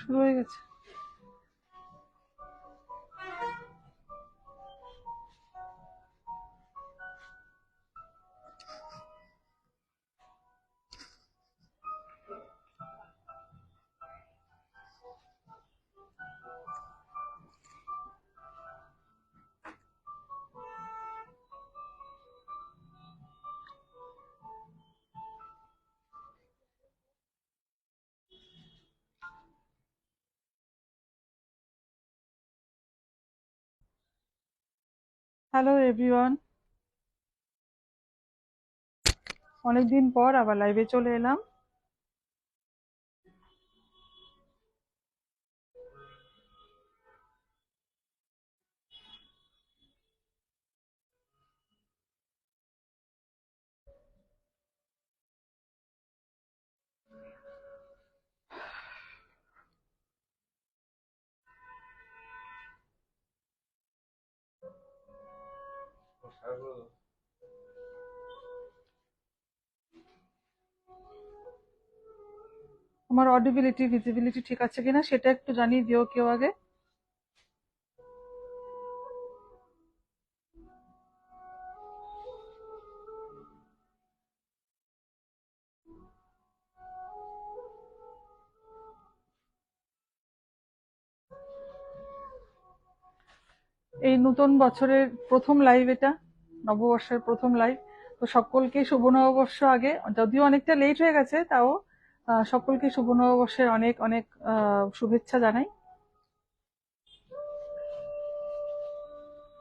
শুরু হয়ে গেছে। হ্যালো এভরিওয়ান, অনেকদিন পর আবার লাইভে চলে এলাম। আমার অডিবিলিটি ভিজিবিলিটি ঠিক আছে কিনা সেটা একটু জানিয়ে দিও কেউ আগে। এই নতুন বছরের প্রথম লাইভ, এটা নববর্ষের প্রথম লাইভ। তো সকলকে শুভ নববর্ষ। আগে যদিও অনেকটা লেট হয়ে গেছে, তাও সকলকে শুভ নববর্ষের অনেক অনেক শুভেচ্ছা জানাই।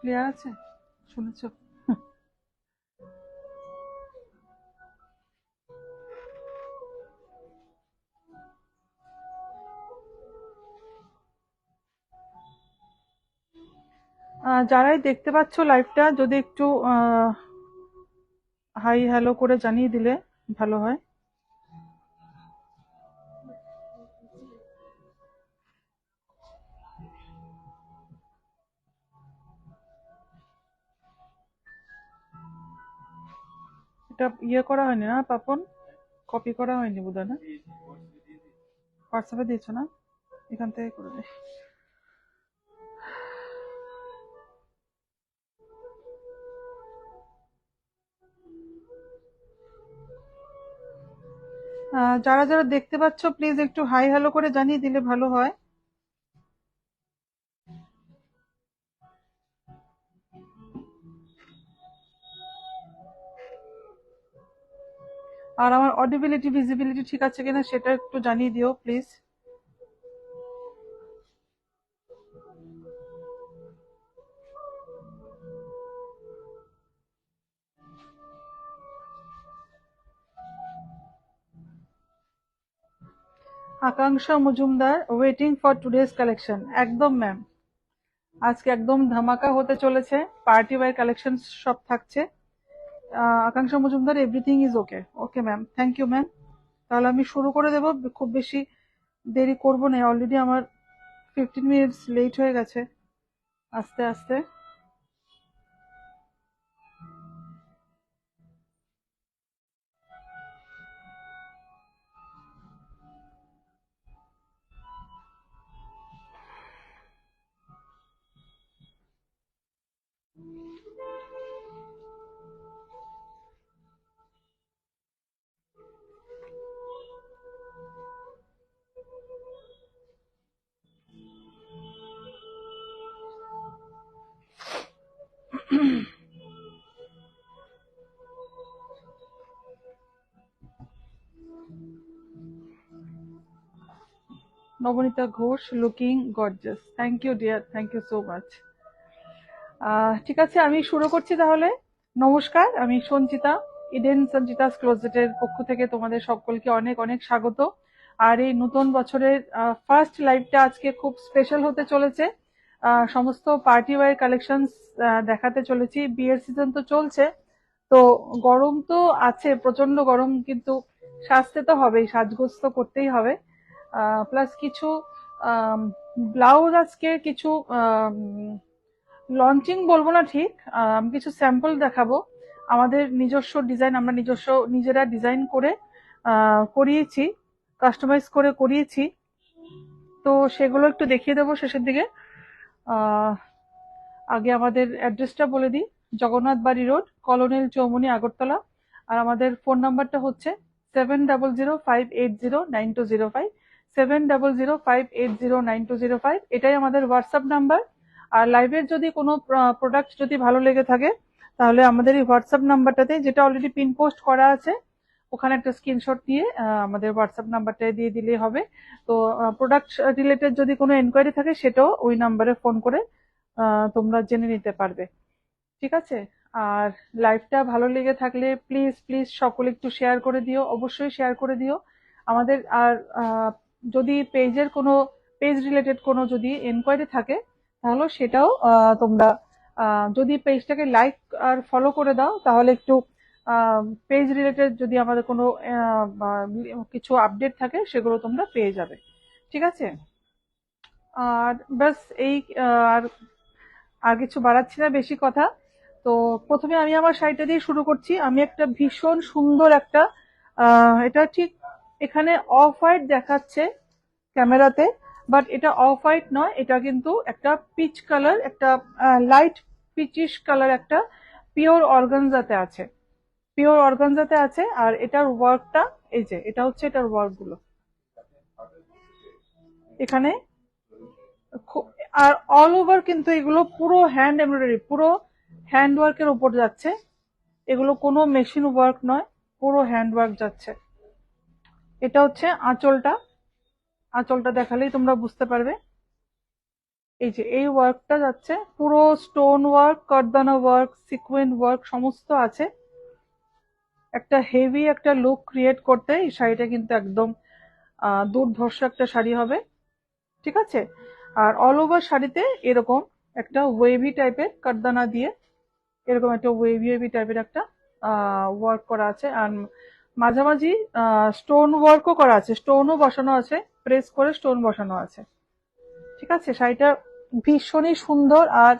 ক্লিয়ার আছে? শুনেছো? যারাই দেখতে পাচ্ছ লাইভটা, যদি একটু হাই হ্যালো করে জানিয়ে দিলে ভালো হয়। এটা ইয়ে করা হয়নি না পাপন? কপি করা হয়নি বোধহয়, না? হোয়াটসঅ্যাপে দিয়েছো না? এখান থেকে করে দে। যারা যারা দেখতে পাচ্ছ প্লিজ একটু হাই হ্যালো করে জানিয়ে দিলে ভালো হয়। আর আমার অডিবিলিটি ভিজিবিলিটি ঠিক আছে কিনা সেটা একটু জানিয়ে দিও প্লিজ। আকাঙ্ক্ষা Majumdar, waiting for today's collection. একদম ম্যাম, আজকে একদম ধামাকা হতে চলেছে। পার্টি ওয়্যার কালেকশন সব থাকছে। Akanksha Majumdar, everything is okay. Okay ma'am, thank you ma'am. তাহলে আমি শুরু করে দেবো, খুব বেশি দেরি করবো না। অলরেডি আমার 15 মিনিটস লেট হয়ে গেছে। আস্তে আস্তে। Nabanita Ghosh, looking gorgeous. Thank you dear, thank you so much. ঠিক আছে, আমি শুরু করছি তাহলে। নমস্কার, আমি সঞ্চিতা। ইডেন সঞ্চিতাস ক্লোজেটের পক্ষ থেকে তোমাদের সকলকে অনেক অনেক স্বাগত। আর এই নতুন বছরের ফার্স্ট লাইভটা আজকে খুব স্পেশাল হতে চলেছে। সমস্ত পার্টি ওয়্যার কালেকশন দেখাতে চলেছি। বিয়ের সিজন তো চলছে, তো গরম তো আছে, প্রচন্ড গরম, কিন্তু সাজতে তো হবেই, সাজগোজ তো করতেই হবে। প্লাস কিছু ব্লাউজ আজকে কিছু লঞ্চিং বলবো না ঠিক, আমি কিছু স্যাম্পল দেখাবো। আমাদের নিজস্ব ডিজাইন, আমরা নিজেরা ডিজাইন করে করিয়েছি, কাস্টমাইজ করে করিয়েছি। তো সেগুলো একটু দেখিয়ে দেবো শেষের দিকে। আহ আগে আমাদের অ্যাড্রেসটা বলে দিই। জগন্নাথ বাড়ি রোড, কলোনিল চৌমুহনী, আগরতলা। আর আমাদের ফোন নাম্বারটা হচ্ছে 7005809205, 7005809205। এটাই আমাদের হোয়াটসঅ্যাপ নাম্বার। আর লাইভের যদি কোনো প্রোডাক্ট যদি ভালো লেগে থাকে, তাহলে আমাদের এই হোয়াটসঅ্যাপ নাম্বারটাতে, যেটা অলরেডি পিন পোস্ট করা আছে, ওখানে একটা স্ক্রিনশট দিয়ে আমাদের হোয়াটসঅ্যাপ নাম্বারটায় দিয়ে দিলেই হবে। তো প্রোডাক্ট রিলেটেড যদি কোনো এনকোয়ারি থাকে, সেটাও ওই নাম্বারে ফোন করে তোমরা জেনে নিতে পারবে। ঠিক আছে? আর লাইভটা ভালো লেগে থাকলে প্লিজ প্লিজ সকলে একটু শেয়ার করে দিও, অবশ্যই শেয়ার করে দিও আমাদের। আর যদি পেজের কোনো, পেজ রিলেটেড কোনো যদি এনকোয়ারি থাকে, তাহলে সেটাও তোমরা যদি পেজটাকে লাইক আর ফলো করে দাও, তাহলে একটু পেজ রিলেটেড যদি আমাদের কোনো কিছু আপডেট থাকে, সেগুলো তোমরা পেয়ে যাবে। ঠিক আছে? আর ব্যাস এই, আর আর কিছু বাড়াচ্ছি না বেশি কথা। তো প্রথমে আমি আমার শাড়িটা দিয়ে শুরু করছি। আমি একটা ভীষণ সুন্দর একটা, এটা ঠিক এখানে অফ হোয়াইট দেখাচ্ছে ক্যামেরাতে, বাট এটা অফ হোয়াইট নয়, এটা কিন্তু একটা পিচ কালার, একটা লাইট পিচিশ কালার, একটা পিওর অর্গানজাতে আছে, পিওর অর্গানজাতে আছে। আর এটার ওয়ার্কটা, এই যে এটা হচ্ছে এটার ওয়ার্ক গুলো এখানে আর অল ওভার, কিন্তু এগুলো পুরো হ্যান্ড এমব্রয়ডারি, পুরো হ্যান্ড ওয়ার্কের উপর যাচ্ছে। এগুলো কোনো মেশিন ওয়ার্ক নয়, পুরো হ্যান্ড ওয়ার্ক যাচ্ছে। এটা হচ্ছে আঁচলটা, আঁচলটা দেখালেই তোমরা বুঝতে পারবে। এই যে এই ওয়ার্কটা যাচ্ছে, পুরো স্টোন ওয়ার্ক, কারদানা ওয়ার্ক, সিকোয়েন্ট ওয়ার্ক সমস্ত আছে। একটা হেভি একটা লুক ক্রিয়েট করতে এই শাড়িটা কিন্তু একদম দুর্ধর্ষ একটা শাড়ি হবে। ঠিক আছে? আর অল ওভার শাড়িতে এরকম একটা ওয়েভি টাইপের কারদানা দিয়ে, এরকম একটা ওয়েভি ওয়েভি টাইপের একটা ওয়ার্ক করা আছে। আর মাঝামাঝি স্টোন ওয়ার্কও করা আছে, স্টোনও বসানো আছে, প্রেস করে স্টোন বসানো আছে। ঠিক আছে? শাড়িটা ভীষণই সুন্দর। আর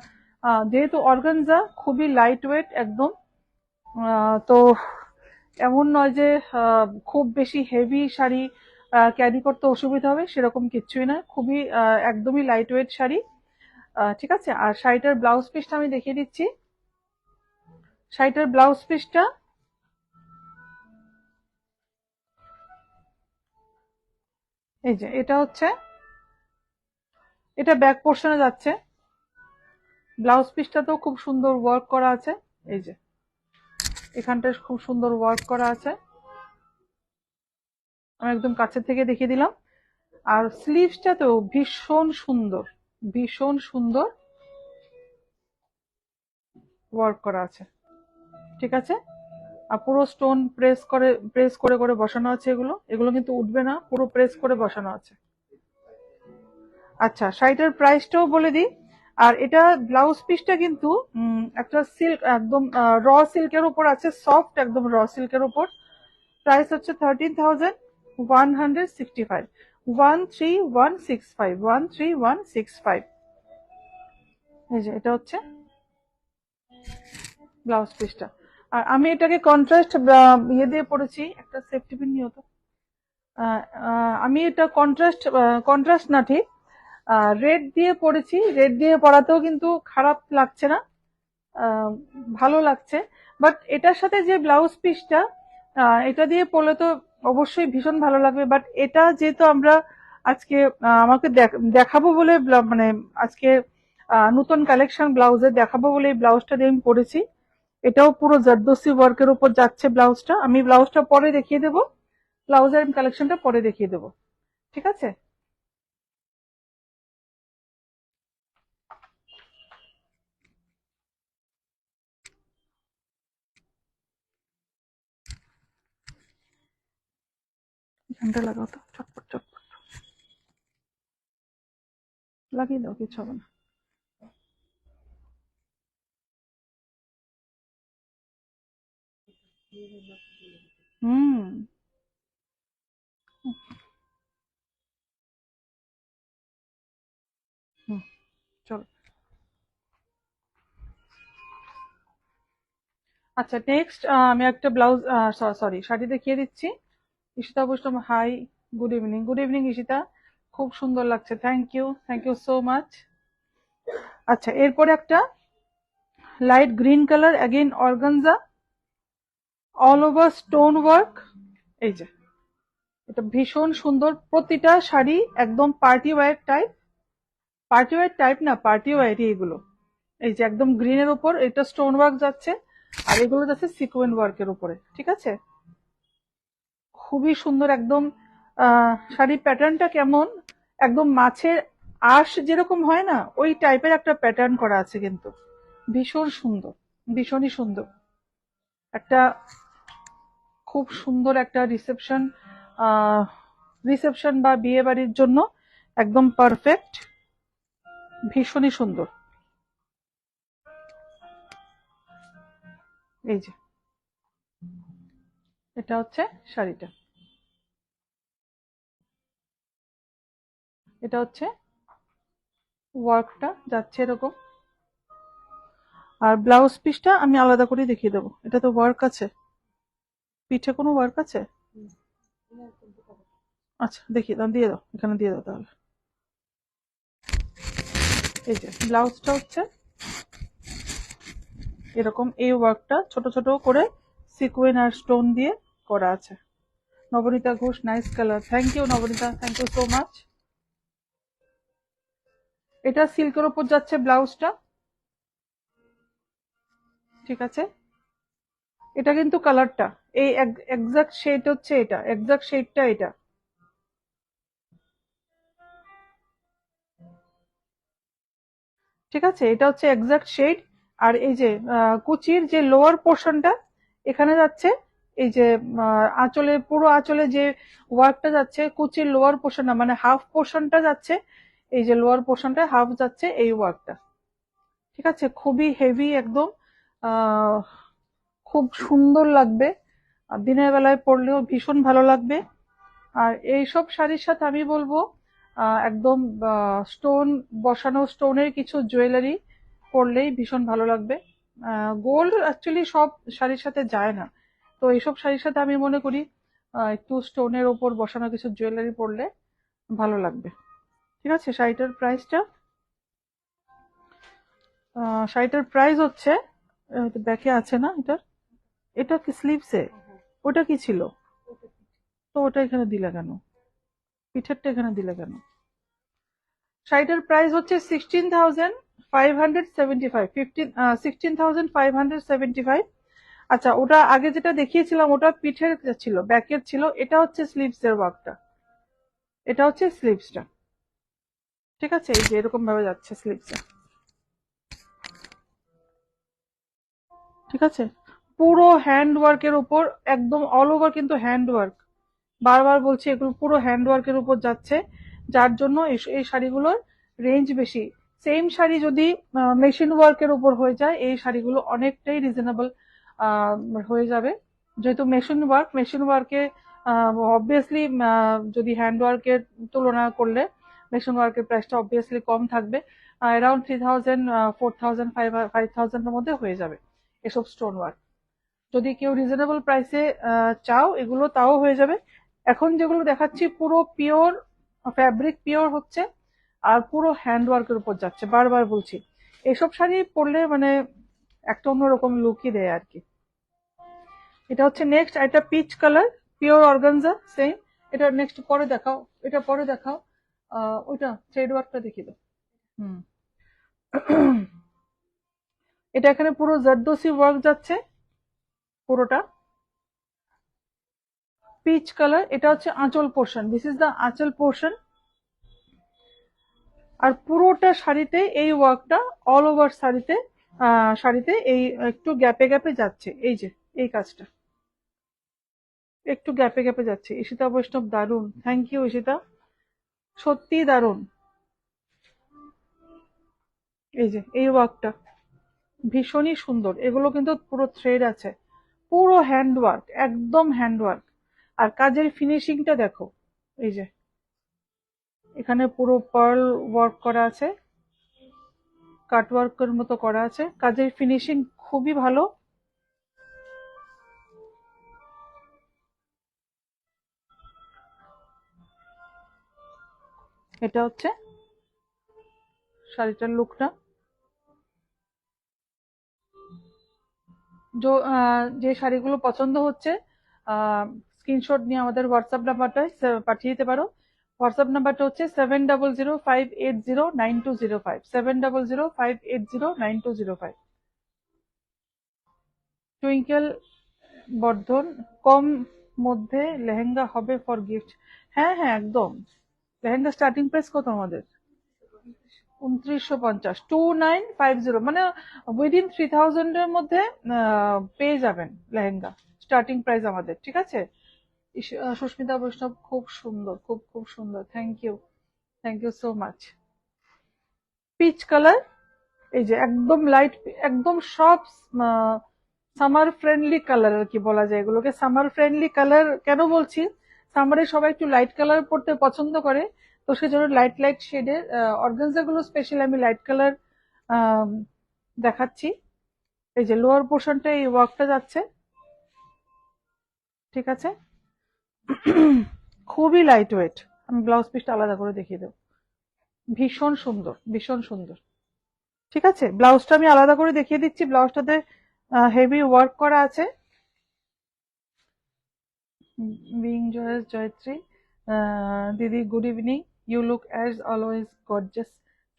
যেহেতু অর্গানজা, খুবই লাইট ওয়েট একদম। তো এমন নয় যে খুব বেশি হেভি শাড়ি ক্যারি করতে অসুবিধা হবে, সেরকম কিচ্ছুই না, খুবই একদমই লাইট ওয়েট শাড়ি। ঠিক আছে? আর শাড়িটার ব্লাউজ পিসটা আমি দেখিয়ে দিচ্ছি। শাড়িটার ব্লাউজ পিসটা এই যে, এটা হচ্ছে, এটা ব্যাক পোর্শনে যাচ্ছে। ব্লাউজ পিসটাতেও খুব সুন্দর ওয়ার্ক করা আছে। এই যে এখানটায় খুব সুন্দর ওয়ার্ক করা আছে, আমি একদম কাছে থেকে দেখিয়ে দিলাম। আর স্লিভসটাতেও ভীষণ সুন্দর, ভীষণ সুন্দর ওয়ার্ক করা আছে। ঠিক আছে? আর পুরো স্টোন প্রেস করে করে বসানো আছে। এগুলো এগুলো কিন্তু উঠবে না, পুরো প্রেস করে বসানো আছে। আচ্ছা, শাড়িটার প্রাইসটাও বলে দিই। আর এটা ব্লাউজ পিসটা কিন্তু একটা সিল্ক, একদম র সিল্কের উপর আছে, সফট একদম র সিল্কের উপর। প্রাইস হচ্ছে 13,165, 13165, 13165। এই যে এটা হচ্ছে ব্লাউজ পিসটা। আর আমি এটাকে কন্ট্রাস্ট ইয়ে দিয়ে পরেছি, একটা সেফটি পিন নিয়ে হতো। আমি এটা কন্ট্রাস্ট, কন্ট্রাস্ট না ঠিক, রেড দিয়ে পরেছি। রেড দিয়ে পরাতেও কিন্তু খারাপ লাগছে না, ভালো লাগছে। বাট এটার সাথে যে ব্লাউজ পিসটা, এটা দিয়ে পরলে তো অবশ্যই ভীষণ ভালো লাগবে। বাট এটা যেহেতু আমরা আজকে আমাকে দেখাবো বলে, মানে আজকে নতুন কালেকশন ব্লাউজের দেখাবো বলে এই ব্লাউজটা দিয়ে আমি পরেছি। এটাও পুরো জারদোসি ওয়ার্কের উপর যাচ্ছে ব্লাউজটা। আমি ব্লাউজটা পরে দেখিয়ে দেবো, ব্লাউজের কালেকশনটা পরে দেখিয়ে দেবো। ঠিক আছে? এখানটা লাগাও তো, চটপট চটপট লাগিয়ে দাও, কিছু হবে না। হুম। হুম, চলো। আচ্ছা, নেক্সট আমি একটা ব্লাউজ, সরি শাড়ি দেখিয়ে দিচ্ছি। Ishita Vaishnav, hi, good evening. Good evening Ishita, খুব সুন্দর লাগছে, থ্যাংক ইউ সো মাচ। আচ্ছা, এরপরে একটা light green colour, again organza, all over stone work. এই যে এটা ভীষণ সুন্দর, প্রতিটা শাড়ি একদম পার্টি ওয়্যার টাইপ না, পার্টি ওয়্যারই এগুলো। এই যে একদম গ্রিনের উপর এটা স্টোন ওয়ার্ক যাচ্ছে, আর এগুলো যাচ্ছে সিকোয়েন ওয়ার্কের উপরে, ঠিক আছে? খুবই সুন্দর একদম। শাড়ির প্যাটার্নটা কেমন, একদম মাছের আঁশ যেরকম হয় না, ওই টাইপের একটা প্যাটার্ন করা আছে, কিন্তু ভীষণ সুন্দর, ভীষণই সুন্দর। একটা খুব সুন্দর একটা রিসেপশন বা বিয়ে বাড়ির জন্য একদম পারফেক্ট, ভীষণই সুন্দর। এই যে এটা হচ্ছে শাড়িটা, এটা হচ্ছে ওয়ার্কটা যাচ্ছে এরকম, আর ব্লাউজ পিসটা আমি আলাদা করে দেখিয়ে দেবো। এটা তো ওয়ার্ক আছে, পিঠে কোনো ওয়ার্ক আছে? আচ্ছা দেখিয়ে দাও, দিয়ে দাও, এখানে দিয়ে দাও তাহলে। এই যে ব্লাউজটা হচ্ছে এরকম, এই ওয়ার্কটা ছোট ছোট করে সিকোয়েন আর স্টোন দিয়ে করা আছে। Nabanita Ghosh, nice colour, thank you Nabanita, thank you so much. এটা সিল্কের উপর যাচ্ছে ব্লাউজটা, ঠিক আছে? এটা কিন্তু কালারটা এই এক্সাক্ট শেড হচ্ছে, এটা এক্সাক্ট শেডটা এটা, ঠিক আছে? এটা হচ্ছে এক্সাক্ট শেড। আর এই যে কুচির যে লোয়ার পোর্শনটা এখানে যাচ্ছে, এই যে আঁচলে, পুরো আঁচলে যে ওয়ার্কটা যাচ্ছে, কুচির লোয়ার পোর্শনটা মানে হাফ পোর্শনটা যাচ্ছে, এই যে লোয়ার পোর্শনটা হাফ যাচ্ছে এই ওয়ার্কটা, ঠিক আছে? খুবই হেভি একদম, আহ খুব সুন্দর লাগবে, আর দিনের বেলায় পরলেও ভীষণ ভালো লাগবে। আর এইসব শাড়ির সাথে আমি বলবো একদম স্টোন বসানো, স্টোনের কিছু জুয়েলারি পরলেই ভীষণ ভালো লাগবে। গোল্ড অ্যাকচুয়ালি সব শাড়ির সাথে যায় না, তো এইসব শাড়ির সাথে আমি মনে করি একটু স্টোনের ওপর বসানো কিছু জুয়েলারি পরলে ভালো লাগবে, ঠিক আছে? শাড়িটার প্রাইস হচ্ছে, ব্যাকে আছে না এটার, এটা কি স্লিভসে? ওটা কি ছিল? তো ওটা এখানে দিলে কেন, পিঠেরটা এখানে দিলে কেন? শাড়িটার প্রাইস হচ্ছে 16,575, 16,575। আচ্ছা, ওটা আগে যেটা দেখিয়েছিলাম ওটা পিঠের ছিল, ব্যাকের ছিল, এটা হচ্ছে স্লিভস এর ওয়ার্কটা, এটা হচ্ছে স্লিভসটা, ঠিক আছে? এই যে এরকম ভাবে যাচ্ছে স্লিভসে, ঠিক আছে? পুরো হ্যান্ড ওয়ার্কের উপর, একদম অল ওভার কিন্তু হ্যান্ড ওয়ার্ক, বারবার বলছি এগুলো পুরো হ্যান্ড ওয়ার্কের উপর যাচ্ছে, যার জন্য এই শাড়িগুলোর রেঞ্জ বেশি। সেম শাড়ি যদি মেশিন ওয়ার্কের উপর হয়ে যায়, এই শাড়িগুলো অনেকটাই রিজনেবল হয়ে যাবে। যেহেতু মেশিন ওয়ার্কে অবভিয়াসলি যদি হ্যান্ড ওয়ার্কের তুলনা করলে মেশিন ওয়ার্কের প্রাইসটা অবভিয়াসলি কম থাকবে, অ্যারাউন্ড 3,000, 4,000, 5,000 এর মধ্যে হয়ে যাবে এসব স্টোন ওয়ার্ক। যদি কেউ রিজনেবল প্রাইসে চাও এগুলো, তাও হয়ে যাবে। এখন যেগুলো দেখাচ্ছি পুরো পিওর ফ্যাব্রিক, পিওর হচ্ছে, আর পুরো হ্যান্ড ওয়ার্কের উপর যাচ্ছে, বারবার বলছি। এসব শাড়ি পরলে মানে একটা অন্যরকম লুকই দেয় আর কি। এটা হচ্ছে নেক্সট, এটা peach colour, pure organza, same. এটা নেক্সট পরে দেখাও, এটা পরে দেখাও, ওইটা থ্রেড ওয়ার্কটা দেখিয়ে দাও। হুম। এটা এখানে পুরো জারদোসি ওয়ার্ক যাচ্ছে পুরোটা, পিচ কালার। এটা হচ্ছে আঁচল portion, this is the aanchal portion. আর পুরোটা শাড়িতে এই ওয়ার্কটা, অল ওভার শাড়িতে এই একটু গ্যাপে গ্যাপে যাচ্ছে, এই যে এই কাজটা একটু গ্যাপে গ্যাপে যাচ্ছে। ঈশিতা বৈষ্ণব, দারুণ, থ্যাংক ইউ ঈশিতা, সত্যি দারুণ। এই যে এই ওয়ার্কটা ভীষণই সুন্দর, এগুলো কিন্তু পুরো থ্রেড আছে, পুরো হ্যান্ড ওয়ার্ক, একদম হ্যান্ড ওয়ার্ক। আর কাজের ফিনিশিংটা দেখো, এই যে এখানে পুরো পার্ল ওয়ার্ক করা আছে, কাটওয়ার্কের মতো করা আছে, কাজের ফিনিশিং খুবই ভালো। এটা হচ্ছে শাড়িটার লুকটা। যে শাড়িগুলো পছন্দ হচ্ছে স্ক্রিনশট নিয়ে আমাদের হোয়াটসঅ্যাপ নাম্বারটায় পাঠিয়ে দিতে পারো। হোয়াটসঅ্যাপ নাম্বারটা হচ্ছে 7005809205, 7005809205। টুইঙ্কেল বর্ধন, কম মধ্যে লেহেঙ্গা হবে ফর গিফট? হ্যাঁ হ্যাঁ একদম। লেহেঙ্গা স্টার্টিং প্রাইস কত আমাদের? 2950, 2950, মানে উইদিন 3000 এর মধ্যে পেয়ে যাবেন লেহেঙ্গা স্টার্টিং প্রাইস আমাদের, ঠিক আছে? সুস্মিতা বৈষ্ণব, খুব সুন্দর, খুব খুব সুন্দর, thank you so much. Peach colour, এই যে একদম লাইট, একদম সব সামার ফ্রেন্ডলি কালার আর কি বলা যায় এগুলোকে। সামার ফ্রেন্ডলি কালার কেন বলছি, সামারে সবাই একটু লাইট কালার পড়তে পছন্দ করে, তো সেজন্য লাইট লাইট শেডের অর্গানজা গুলো স্পেশালি আমি লাইট কালার দেখাচ্ছি। এই যে লোয়ার পোর্শনটা এই ওয়ার্কটা যাচ্ছে, ঠিক আছে? খুবই লাইট ওয়েট। আমি ব্লাউজ পিসটা আলাদা করে দেখিয়ে দেবো। ভীষণ সুন্দর, ভীষণ সুন্দর, ঠিক আছে? ব্লাউজটা আমি আলাদা করে দেখিয়ে দিচ্ছি। ব্লাউজটাতে হেভি ওয়ার্ক করা আছে। বিং জয়েস জয়ত্রী, দিদি good evening, you look as always gorgeous.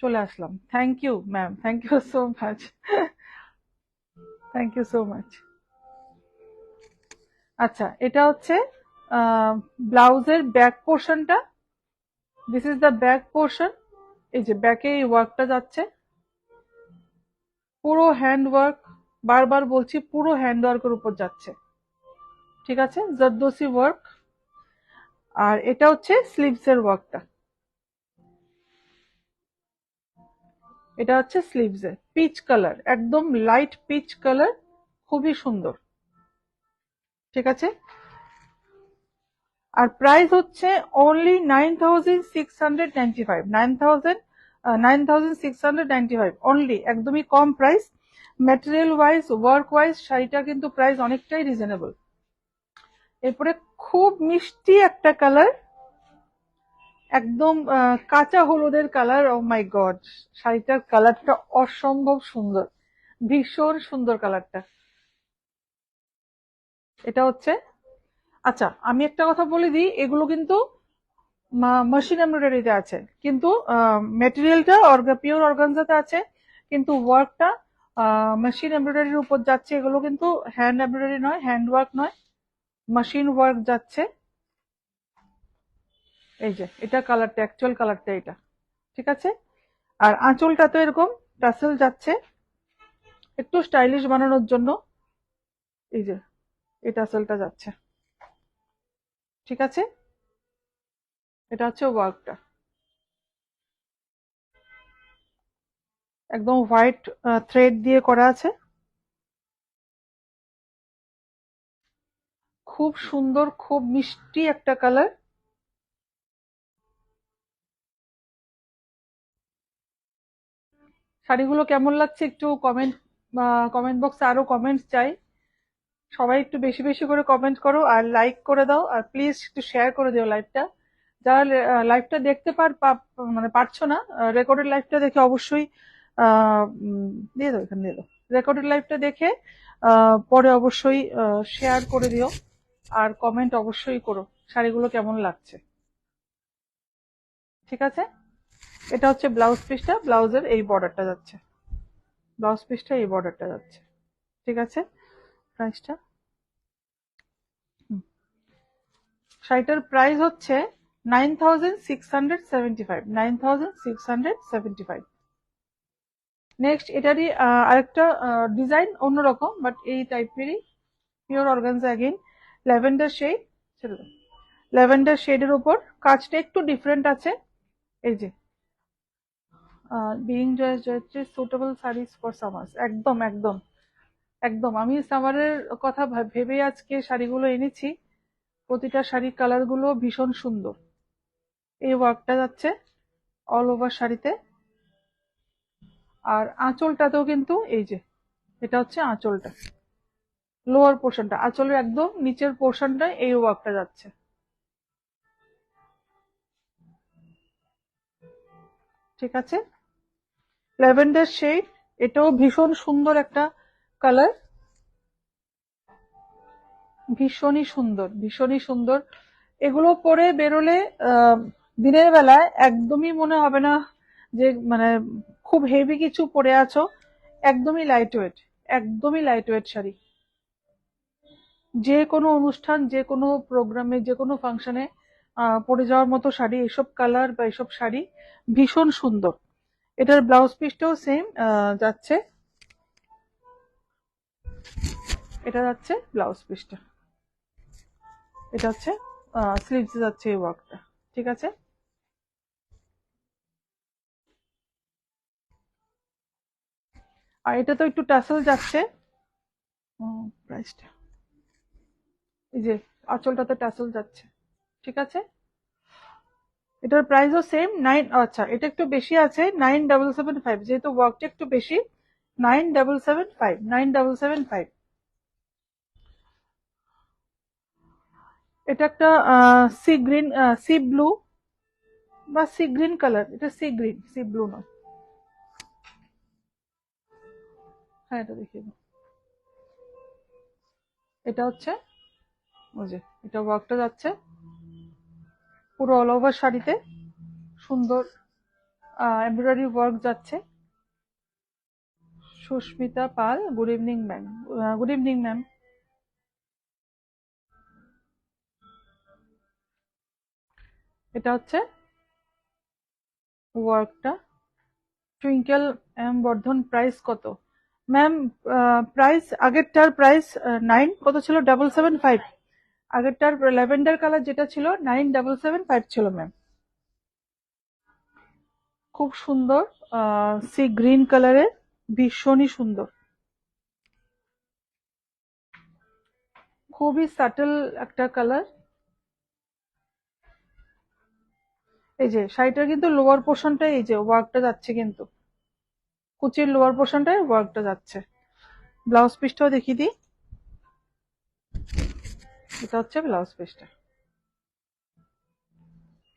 চলে আসলাম, thank you ma'am, thank you so much, thank you so much. আচ্ছা, এটা হচ্ছে ব্লাউজের ব্যাক পোর্শনটা। This is the back portion. এই যে ব্যাকে এই ওয়ার্কটা যাচ্ছে, পুরো হ্যান্ড ওয়ার্ক, বারবার বলছি পুরো হ্যান্ড ওয়ার্কের উপর যাচ্ছে, ঠিক আছে? জরদোসি ওয়ার্ক। আর এটা হচ্ছে স্লিভস এর ওয়ার্কটা, এটা হচ্ছে স্লিভস এর পিচ কালার, একদম লাইট পিচ কালার, খুবই সুন্দর, ঠিক আছে? আর প্রাইস হচ্ছে অনলি 9695, 9695 অনলি, একদমই কম price. Material wise, work wise শাড়িটা কিন্তু প্রাইস অনেকটাই রিজনেবল। এরপরে খুব মিষ্টি একটা কালার, একদম কাঁচা হলুদের কালার। ও মাই গড, শাড়িটার কালারটা অসম্ভব সুন্দর, ভীষণ সুন্দর কালারটা। এটা হচ্ছে, আচ্ছা আমি একটা কথা বলে দিই, এগুলো কিন্তু মেশিন এমব্রয়ডারিতে আছে, কিন্তু মেটেরিয়ালটা পিওর অর্গানজাতে আছে, কিন্তু ওয়ার্কটা মেশিন এমব্রয়ডারির উপর যাচ্ছে। এগুলো কিন্তু হ্যান্ড এমব্রয়ডারি নয়, হ্যান্ড ওয়ার্ক নয়, মেশিন ওয়ার্ক যাচ্ছে। এই যে এটা কালারটা, অ্যাকচুয়াল কালারটা এটা, ঠিক আছে? আর আঁচলটা তো এরকম টাসেল যাচ্ছে একটু স্টাইলিশ বানানোর জন্য। এই যে এই টাসেলটা যাচ্ছে, ঠিক আছে? এটা হচ্ছে ওয়ার্কটা, একদম হোয়াইট থ্রেড দিয়ে করা আছে, খুব সুন্দর, খুব মিষ্টি একটা কালার। শাড়িগুলো কেমন লাগছে একটু কমেন্ট বক্সে আরো কমেন্টস চাই। সবাই একটু বেশি বেশি করে কমেন্ট করো আর লাইক করে দাও, আর প্লিজ একটু শেয়ার করে দিও লাইভটা। যারা লাইভটা দেখতে মানে পারছো না, রেকর্ডেড লাইভটা দেখে অবশ্যই দিয়ে দাও, এখানে দিয়ে দাও। রেকর্ডেড লাইভটা দেখে পরে অবশ্যই শেয়ার করে দিও, আর কমেন্ট অবশ্যই করো শাড়িগুলো কেমন লাগছে, ঠিক আছে? এটা হচ্ছে ব্লাউজ পিসটা, ব্লাউজের এই বর্ডারটা যাচ্ছে, ব্লাউজ পিসটা এই বর্ডারটা যাচ্ছে, ঠিক আছে? প্রাইসটা, শাড়িটার প্রাইস হচ্ছে 9675, 9675। নেক্সট এটারই আরেকটা ডিজাইন অন্যরকম, বাট এই টাইপেরই, pure organza again, lavender shade, lavender শেডের উপর কাজটা একটু ডিফারেন্ট আছে। এই যে বিং জয়ত্রী, সুটেবল শাড়িজ ফর সামার্স, একদম একদম একদম। আমি সামারের কথা ভেবে আজকে শাড়িগুলো এনেছি, প্রতিটা শাড়ির কালার গুলো ভীষণ সুন্দর। এই ওয়ার্কটা যাচ্ছে অল ওভার শাড়িতে, আর আঁচলটাতেও কিন্তু এই যে এটা হচ্ছে আঁচলটা, লোয়ার পোর্শনটা, আঁচলের একদম নিচের পোর্শনটায় এই ওয়ার্কটা যাচ্ছে। ঠিক আছে, ল্যাভেন্ডার শেড, এটাও ভীষণ সুন্দর একটা কালার, ভীষণই সুন্দর, ভীষণই সুন্দর। এগুলো পরে বেরোলে দিনের বেলায় একদমই মনে হবে না যে মানে খুব হেভি কিছু পরে আছো, একদমই লাইট ওয়েট, একদমই লাইট ওয়েট শাড়ি। যে কোনো অনুষ্ঠান, যে কোনো প্রোগ্রামে, যে কোনো ফাংশনে পরে যাওয়ার মতো শাড়ি, এসব কালার বা এসব শাড়ি ভীষণ সুন্দর। এটার ব্লাউজ পিসটাও সেম যাচ্ছে, এটা যাচ্ছে ব্লাউজ পিসটা, এটা হচ্ছে স্লিভস যাচ্ছে এই ওয়ার্কটা। ঠিক আছে, আর এটা তো একটু টাসেল যাচ্ছে, প্রাইসটা এই যে আঁচলটাতে টাসেল যাচ্ছে। ঠিক আছে, এটার প্রাইসও সেম 9, আচ্ছা এটা একটু বেশি আছে 9775, যেহেতু ওয়ার্কটা একটু বেশি, 9775, 9775। এটা একটা সি গ্রিন, সি ব্লু বা সি গ্রিন কালার, এটা সি গ্রিন, সি ব্লু নয়। হ্যাঁ এটা দেখিয়ে দাও। এটা হচ্ছে ওই যে এটা ওয়ার্কটা যাচ্ছে পুরো অল ওভার শাড়িতে, সুন্দর এমব্রয়ডারি ওয়ার্ক যাচ্ছে। Susmita Pal, good evening ma'am. Good evening ma'am. এটা হচ্ছে ওয়ার্কটা, টুইঙ্কেল এম বর্ধন। প্রাইস কত ম্যাম? প্রাইস আগেরটার প্রাইস 9 কত ছিল, 775। আগেরটার ল্যাভেন্ডার কালার যেটা ছিল 9775 ছিল ম্যাম। খুব সুন্দর, সি গ্রিন কালারের, ভীষণই সুন্দর, খুবই সাটল একটা কালার। এই যে শাড়িটার কিন্তু লোয়ার পোর্শনটা এই যে ওয়ার্কটা যাচ্ছে, কিন্তু কুচির লোয়ার পোর্শনটায় ওয়ার্কটা যাচ্ছে। ব্লাউজ পিসটাও দেখিয়ে দিই, এটা হচ্ছে ব্লাউজ পিসটা।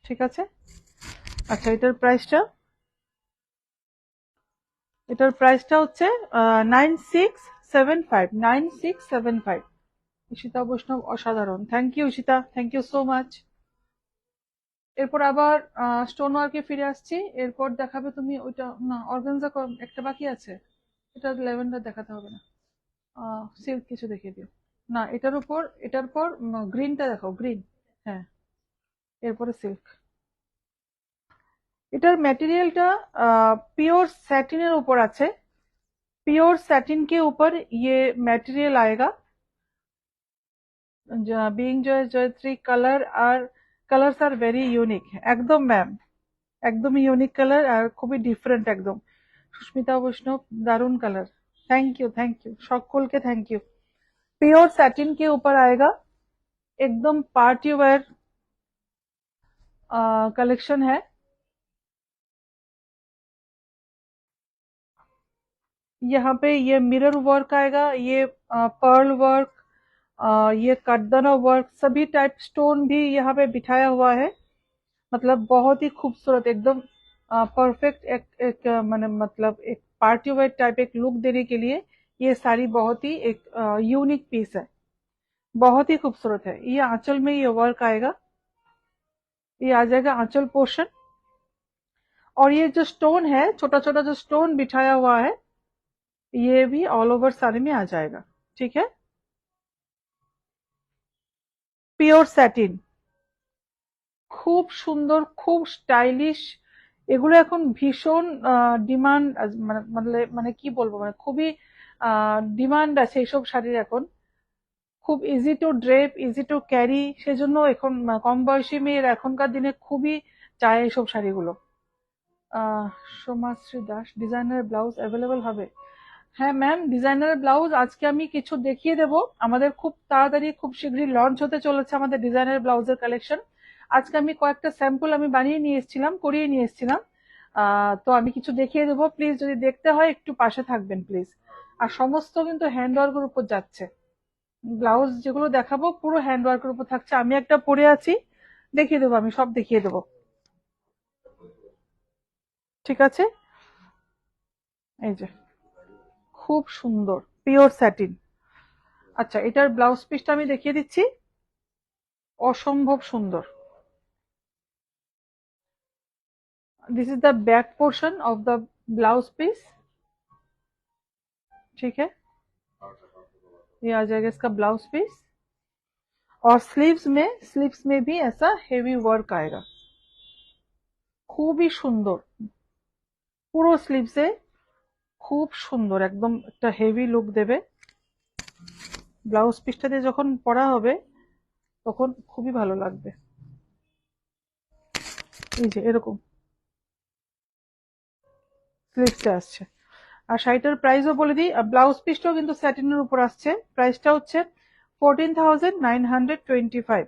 ঠিক আছে, আচ্ছা এটার প্রাইসটা হচ্ছে 9675, 9675। ঈশিতা বৈষ্ণব অসাধারণ, thank you Ishita, thank you so much. এরপর আবার স্টোন ওয়ার্কে ফিরে আসছি। এরপর দেখাবে তুমি ওইটা, না অর্গানজা একটা বাকি আছে, এটা ল্যাভেন্ডার দেখাতে হবে না, সিল্ক কিছু দেখিয়ে দিও। না এটার পর গ্রিনটা দেখাও, গ্রিন। হ্যাঁ, এরপরে সিল্ক। এটার ম্যাটেরিয়ালটা পিওর স্যাটিনের উপর আছে, प्योर सैटिन के ऊपर ये मटेरियल आएगा। बीइंग जयत्री कलर আর কালার্স আর ভেরি ইউনিক, একদম ম্যাম, একদমই ইউনিক কালার আর খুবই ডিফারেন্ট একদম। সুস্মিতা বৈষ্ণব, दारुण कलर, थैंक यू সকলকে थैंक यू। प्योर सैटिन के ऊपर आएगा, एकदम पार्टी वेयर कलेक्शन है। यहाँ पे ये मिरर वर्क आएगा, ये पर्ल वर्क, ये कटदाना वर्क, सभी टाइप स्टोन भी यहाँ पे बिठाया हुआ है। मतलब बहुत ही खूबसूरत, एकदम परफेक्ट, एक मैंने मतलब एक पार्टी वेयर टाइप एक लुक देने के लिए ये साड़ी बहुत ही एक यूनिक पीस है, बहुत ही खूबसूरत है। ये आंचल में ये वर्क आएगा, ये आ जाएगा आंचल पोर्शन। और ये जो स्टोन है, छोटा छोटा जो स्टोन बिठाया हुआ है, ये भी ऑल ओवर साड़ी में आ जाएगा। ठीक है, পিওর স্যাটিন, খুব সুন্দর, খুব স্টাইলিশ। এগুলো এখন ভীষণ ডিমান্ড, মানে মানে কি বলবো, মানে খুবই ডিমান্ড আছে এইসব শাড়ির এখন। খুব easy to drape, easy to carry, সেজন্য এখন কম বয়সী মেয়ের এখনকার দিনে খুবই চায় এইসব শাড়িগুলো। আহ Somashree Das, designer blouse available হবে? হ্যাঁ ম্যাম, ডিজাইনার ব্লাউজ আজকে আমি কিছু দেখিয়ে দেব। আমাদের খুব তাড়াতাড়ি, খুব শীঘ্রই লঞ্চ হতে চলেছে আমাদের ডিজাইনার ব্লাউজের কালেকশন। আজকে আমি কয়েকটা স্যাম্পল আমি বানিয়ে নিয়ে এসেছিলাম, করিয়ে নিয়ে এসেছিলাম। তো আমি কিছু দেখিয়ে দেবো, প্লিজ যদি দেখতে হয় একটু পাশে থাকবেন প্লিজ। আর সমস্ত কিন্তু হ্যান্ডওয়ার্কের উপর যাচ্ছে, ব্লাউজ যেগুলো দেখাবো পুরো হ্যান্ডওয়ার্কের উপর থাকছে। আমি একটা পরে আছি, দেখিয়ে দেবো, আমি সব দেখিয়ে দেবো। ঠিক আছে, এই যে খুব সুন্দর পিওর স্যাটিন। আচ্ছা, এটার ব্লাউজ পিসটা আমি দেখিয়ে দিচ্ছি, অসম্ভব সুন্দর। This is the back portion of the blouse piece. ठीक है, ये आ जाएगा इसका ब्लाउज पीस। और स्लीव्स में भी ऐसा हेवी वर्क आएगा, খুবই সুন্দর। পুরো স্লিভসে খুব সুন্দর, একদম একটা হেভি লুক দেবে। ব্লাউজ পিসটা দিয়ে যখন পরা হবে তখন খুবই ভালো লাগবে। এই যে এরকম স্লিভসে আসছে। আর শাড়িটার প্রাইসও বলে দিই, ব্লাউজ পিসটাও কিন্তু স্যাটিনের উপর আসছে। প্রাইসটা হচ্ছে 14,925,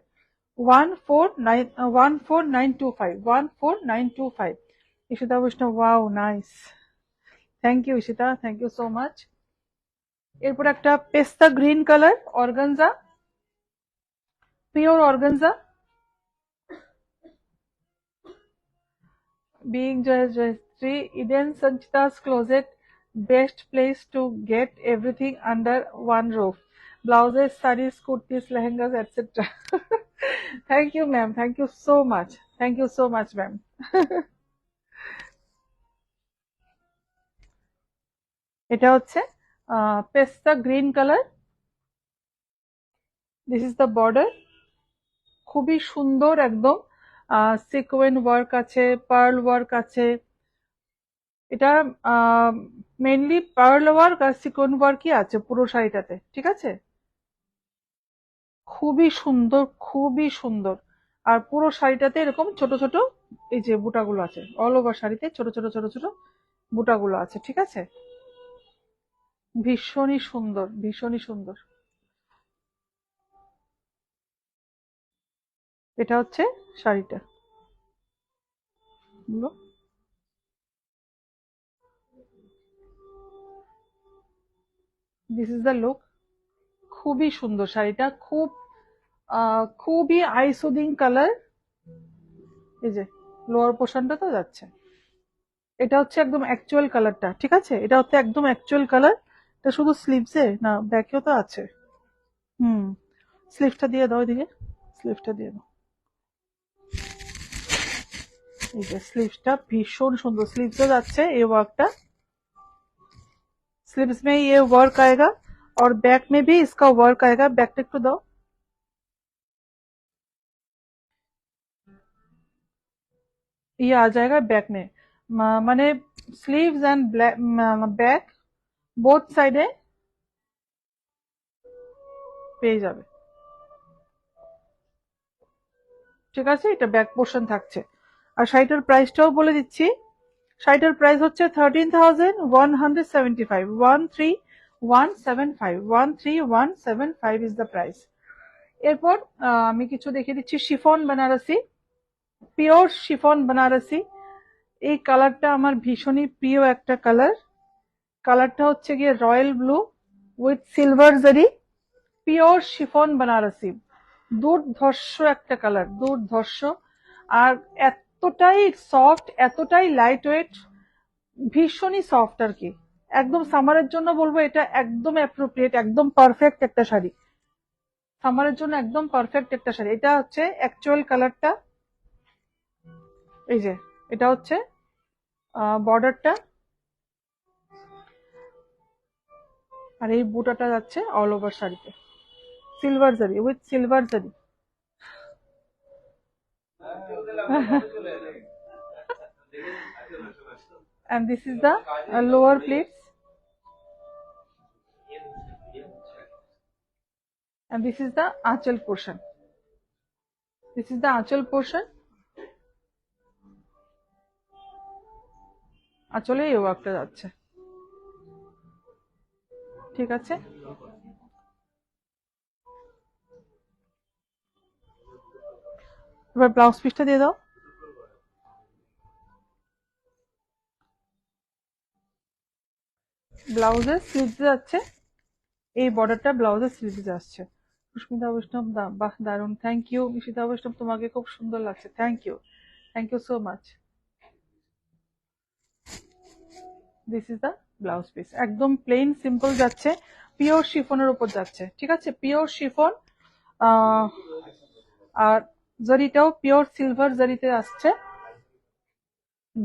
14925, 14925। Ishita Vaishnav, wow nice, thank you Ishita, thank you so much. এরপর একটা পেস্তা green colour organza, pure organza. Being Jayashree, Eden Sanchita's closet, best place to get everything under one roof. Blouses, sarees, kurtis, lehengas, etc. Thank you, ma'am. Thank you so much. Thank you so much, ma'am. এটা হচ্ছে পেস্তা green colour. This is the border, খুবই সুন্দর একদম। Sequin work আছে, pearl work আছে। এটা mainly pearl work আর sequin ওয়ার্কই আছে পুরো শাড়িটাতে। ঠিক আছে, খুবই সুন্দর, খুবই সুন্দর। আর পুরো শাড়িটাতে এরকম ছোট ছোট এই যে বুটাগুলো আছে, অল ওভার শাড়িতে ছোট ছোট ছোট ছোট বুটাগুলো আছে। ঠিক আছে, ভীষণই সুন্দর, ভীষণই সুন্দর। এটা হচ্ছে শাড়িটা গুলো, দিস ইজ দ্য লুক। খুবই সুন্দর শাড়িটা, খুবই আই সুদিং কালার। এই যে লোয়ার পোর্শনটা তো যাচ্ছে, এটা হচ্ছে একদম অ্যাকচুয়াল কালারটা। ঠিক আছে, এটা হচ্ছে একদম অ্যাকচুয়াল কালার। এটা শুধু স্লিভসে না, ব্যাকেও তো আছে। হুম, স্লিভসটা দিয়ে দাও এদিকে, স্লিভসটা দিয়ে দাও। এই যে স্লিভসটা ভীষণ সুন্দর, স্লিভসে যাচ্ছে এই वर्कটা। स्लीव्स में ये वर्क आएगा और बैक में भी इसका वर्क आएगा। बैक टेक तो दो, ये आ जाएगा बैक में। माने स्लीव्स एंड बैक বোথ সাইডে পেয়ে যাবে। ঠিক আছে, এটা ব্যাক পোর্শন থাকছে। আর শাড়িটার প্রাইসটাও বলে দিচ্ছি, শাড়িটার প্রাইস হচ্ছে 13,175, 13,175, 13,175 ইজ দ্য প্রাইস। এরপর আমি কিছু দেখিয়ে দিচ্ছি chiffon Banarasi, pure chiffon Banarasi. এই কালারটা আমার ভীষণই প্রিয় একটা কালার। কালারটা হচ্ছে গিয়ে রয়্যাল ব্লু উইথ সিলভার জারি, পিওর শিফন বেনারসি। দুর্ধর্ষ একটা কালার, দুর্ধর্ষ। আর এতটাই সফট, এতটাই লাইট ওয়েট, ভীষণই সফট আর কি। একদম সামারের জন্য বলবো এটা একদম অ্যাপ্রোপ্রিয়েট, একদম পারফেক্ট একটা শাড়ি। সামারের জন্য একদম পারফেক্ট একটা শাড়ি। এটা হচ্ছে অ্যাকচুয়াল কালারটা। এই যে এটা হচ্ছে বর্ডারটা, আর এই বুটাটা যাচ্ছে অল ওভার শাড়িতে সিলভার জারি, উইথ সিলভার জারি। And this is the lower pleats, and this is the aanchal portion. This is the aanchal portion. আঁচলে এই ওয়ার্কটা যাচ্ছে। ঠিক আছে, এবার ব্লাউজ পিসটা দিয়ে দাও। ব্লাউজের স্লিভস যাচ্ছে, এই বর্ডারটা ব্লাউজের স্লিভস আসছে। সুস্মিতা বৈষ্ণব, বাহ দারুণ, থ্যাংক ইউ। ঈশিতা বৈষ্ণব, তোমাকে খুব সুন্দর লাগছে, thank you, thank you so much. This is the blouse piece, একদম প্লেন সিম্পল যাচ্ছে, পিওর শিফনের উপর যাচ্ছে, ঠিক আছে, পিওর শিফন। আর জারিটাও পিওর সিলভার জারিতে আসছে,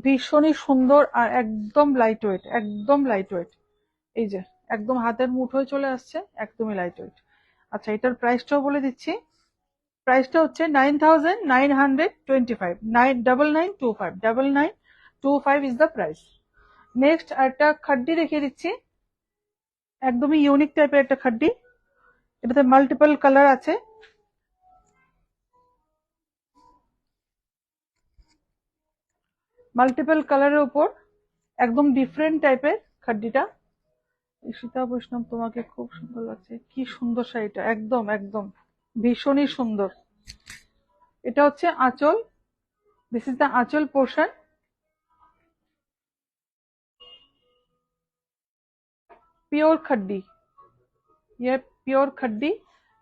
ভীষণই সুন্দর আর একদম লাইট ওয়েট, একদম লাইট ওয়েট। এই যে একদম হাতের মুঠোয় চলে আসছে, একদমই লাইট ওয়েট। আচ্ছা, এটার প্রাইসটাও বলে দিচ্ছি। প্রাইসটা হচ্ছে 9,925, 9925, 9925 ইজ দ্য প্রাইস। নেক্সট একটা খাড্ডি দেখিয়ে দিচ্ছি, একদমই ইউনিক টাইপের একটা খাড্ডি। এটাতে মাল্টিপল কালার আছে, মাল্টিপল কালারের উপর একদম ডিফারেন্ট টাইপের খাড্ডিটা। ঈশিতা বৈষ্ণব, তোমাকে খুব সুন্দর লাগছে, কি সুন্দর শাড়িটা, একদম একদম ভীষণই সুন্দর। এটা হচ্ছে আঁচল, this is the aanchal portion. Pure खड्डी, ये प्योर खड्डी,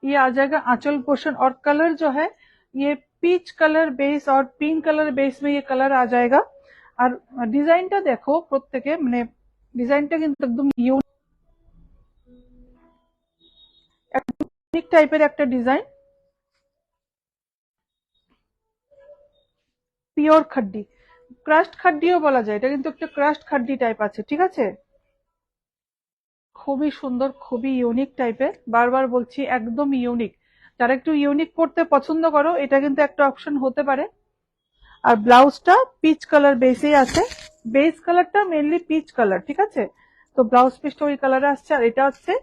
ये आ जाएगा आंचल पोर्शन। और कलर जो है ये पीच कलर बेस और पिंक कलर बेस में ये कलर आ जाएगा। আর ডিজাইনটা দেখো প্রত্যেকে, মানে ডিজাইনটা কিন্তু একদম ইউনিক টাইপের একটা ডিজাইন, পিওর খাড্ডি, ক্রাস্ট খাড্ডিও বলা যায়, এটা কিন্তু একটা ক্রাস্ট খাড্ডি টাইপ আছে, ঠিক আছে, খুবই সুন্দর, খুবই ইউনিক টাইপের, বারবার বলছি একদম ইউনিক। যারা একটু ইউনিক পড়তে পছন্দ করো এটা কিন্তু একটা অপশন হতে পারে। আর ব্লাউজটা পিচ কালার বেসেই আছে, বেস কালারটা মেনলি পিচ কালার, ঠিক আছে, তো ব্লাউজ পিসটা ওই কালারে আসছে। আর এটা হচ্ছে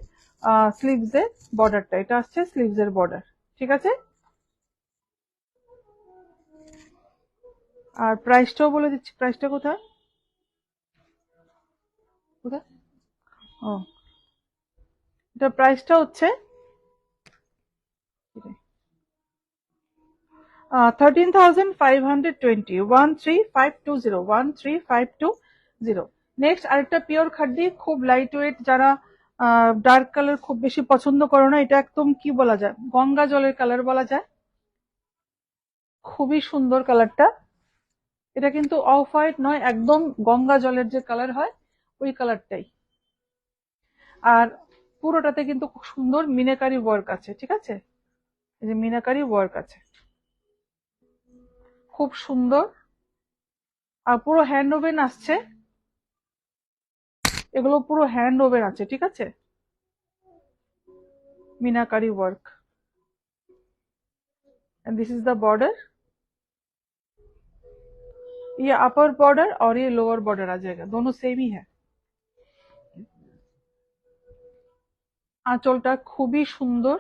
স্লিভস এর বর্ডারটা, এটা আসছে স্লিভস এর বর্ডার, ঠিক আছে। আর প্রাইসটাও বলে দিচ্ছি, প্রাইসটা কোথায় কোথায়, ও এটা প্রাইসটা হচ্ছে 13,520, 13,520, 13,520। নেক্সট আরেকটা পিওর খাড্ডি, খুব লাইট ওয়েট, যারা ডার্ক কালার খুব বেশি পছন্দ করো না, এটা একদম কি বলা যায়, গঙ্গা জলের কালার বলা যায়, খুবই সুন্দর কালারটা। এটা কিন্তু অফ হোয়াইট নয়, একদম গঙ্গা জলের যে কালার হয় ওই কালারটাই। আর পুরোটাতে কিন্তু খুব সুন্দর মিনাকারি ওয়ার্ক আছে, ঠিক আছে, এই যে মিনাকারি ওয়ার্ক আছে, খুব সুন্দর। আর পুরো হ্যান্ড ওভেন আসছে, এগুলো পুরো হ্যান্ড ওভেন আছে, ঠিক আছে, meenakari work. And this is the border, ये अपर बॉर्डर और ये लोअर बॉर्डर आ जाएगा, दोनों सेम ही है। আঁচলটা খুবই সুন্দর,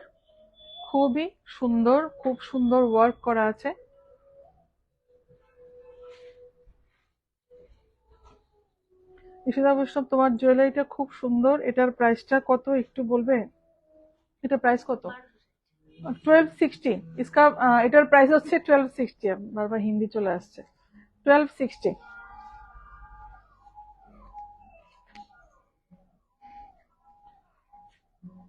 খুবই সুন্দর, খুব সুন্দর ওয়ার্ক করা আছে। ঈশিতা বৈষ্ণব, তোমার জুয়েলারিটা খুব সুন্দর, এটার প্রাইসটা কত একটু বলবে? এটা প্রাইস কত? 1260 इसका, এটার প্রাইস হচ্ছে 1260, বারবার হিন্দি চলে আসছে, 1260।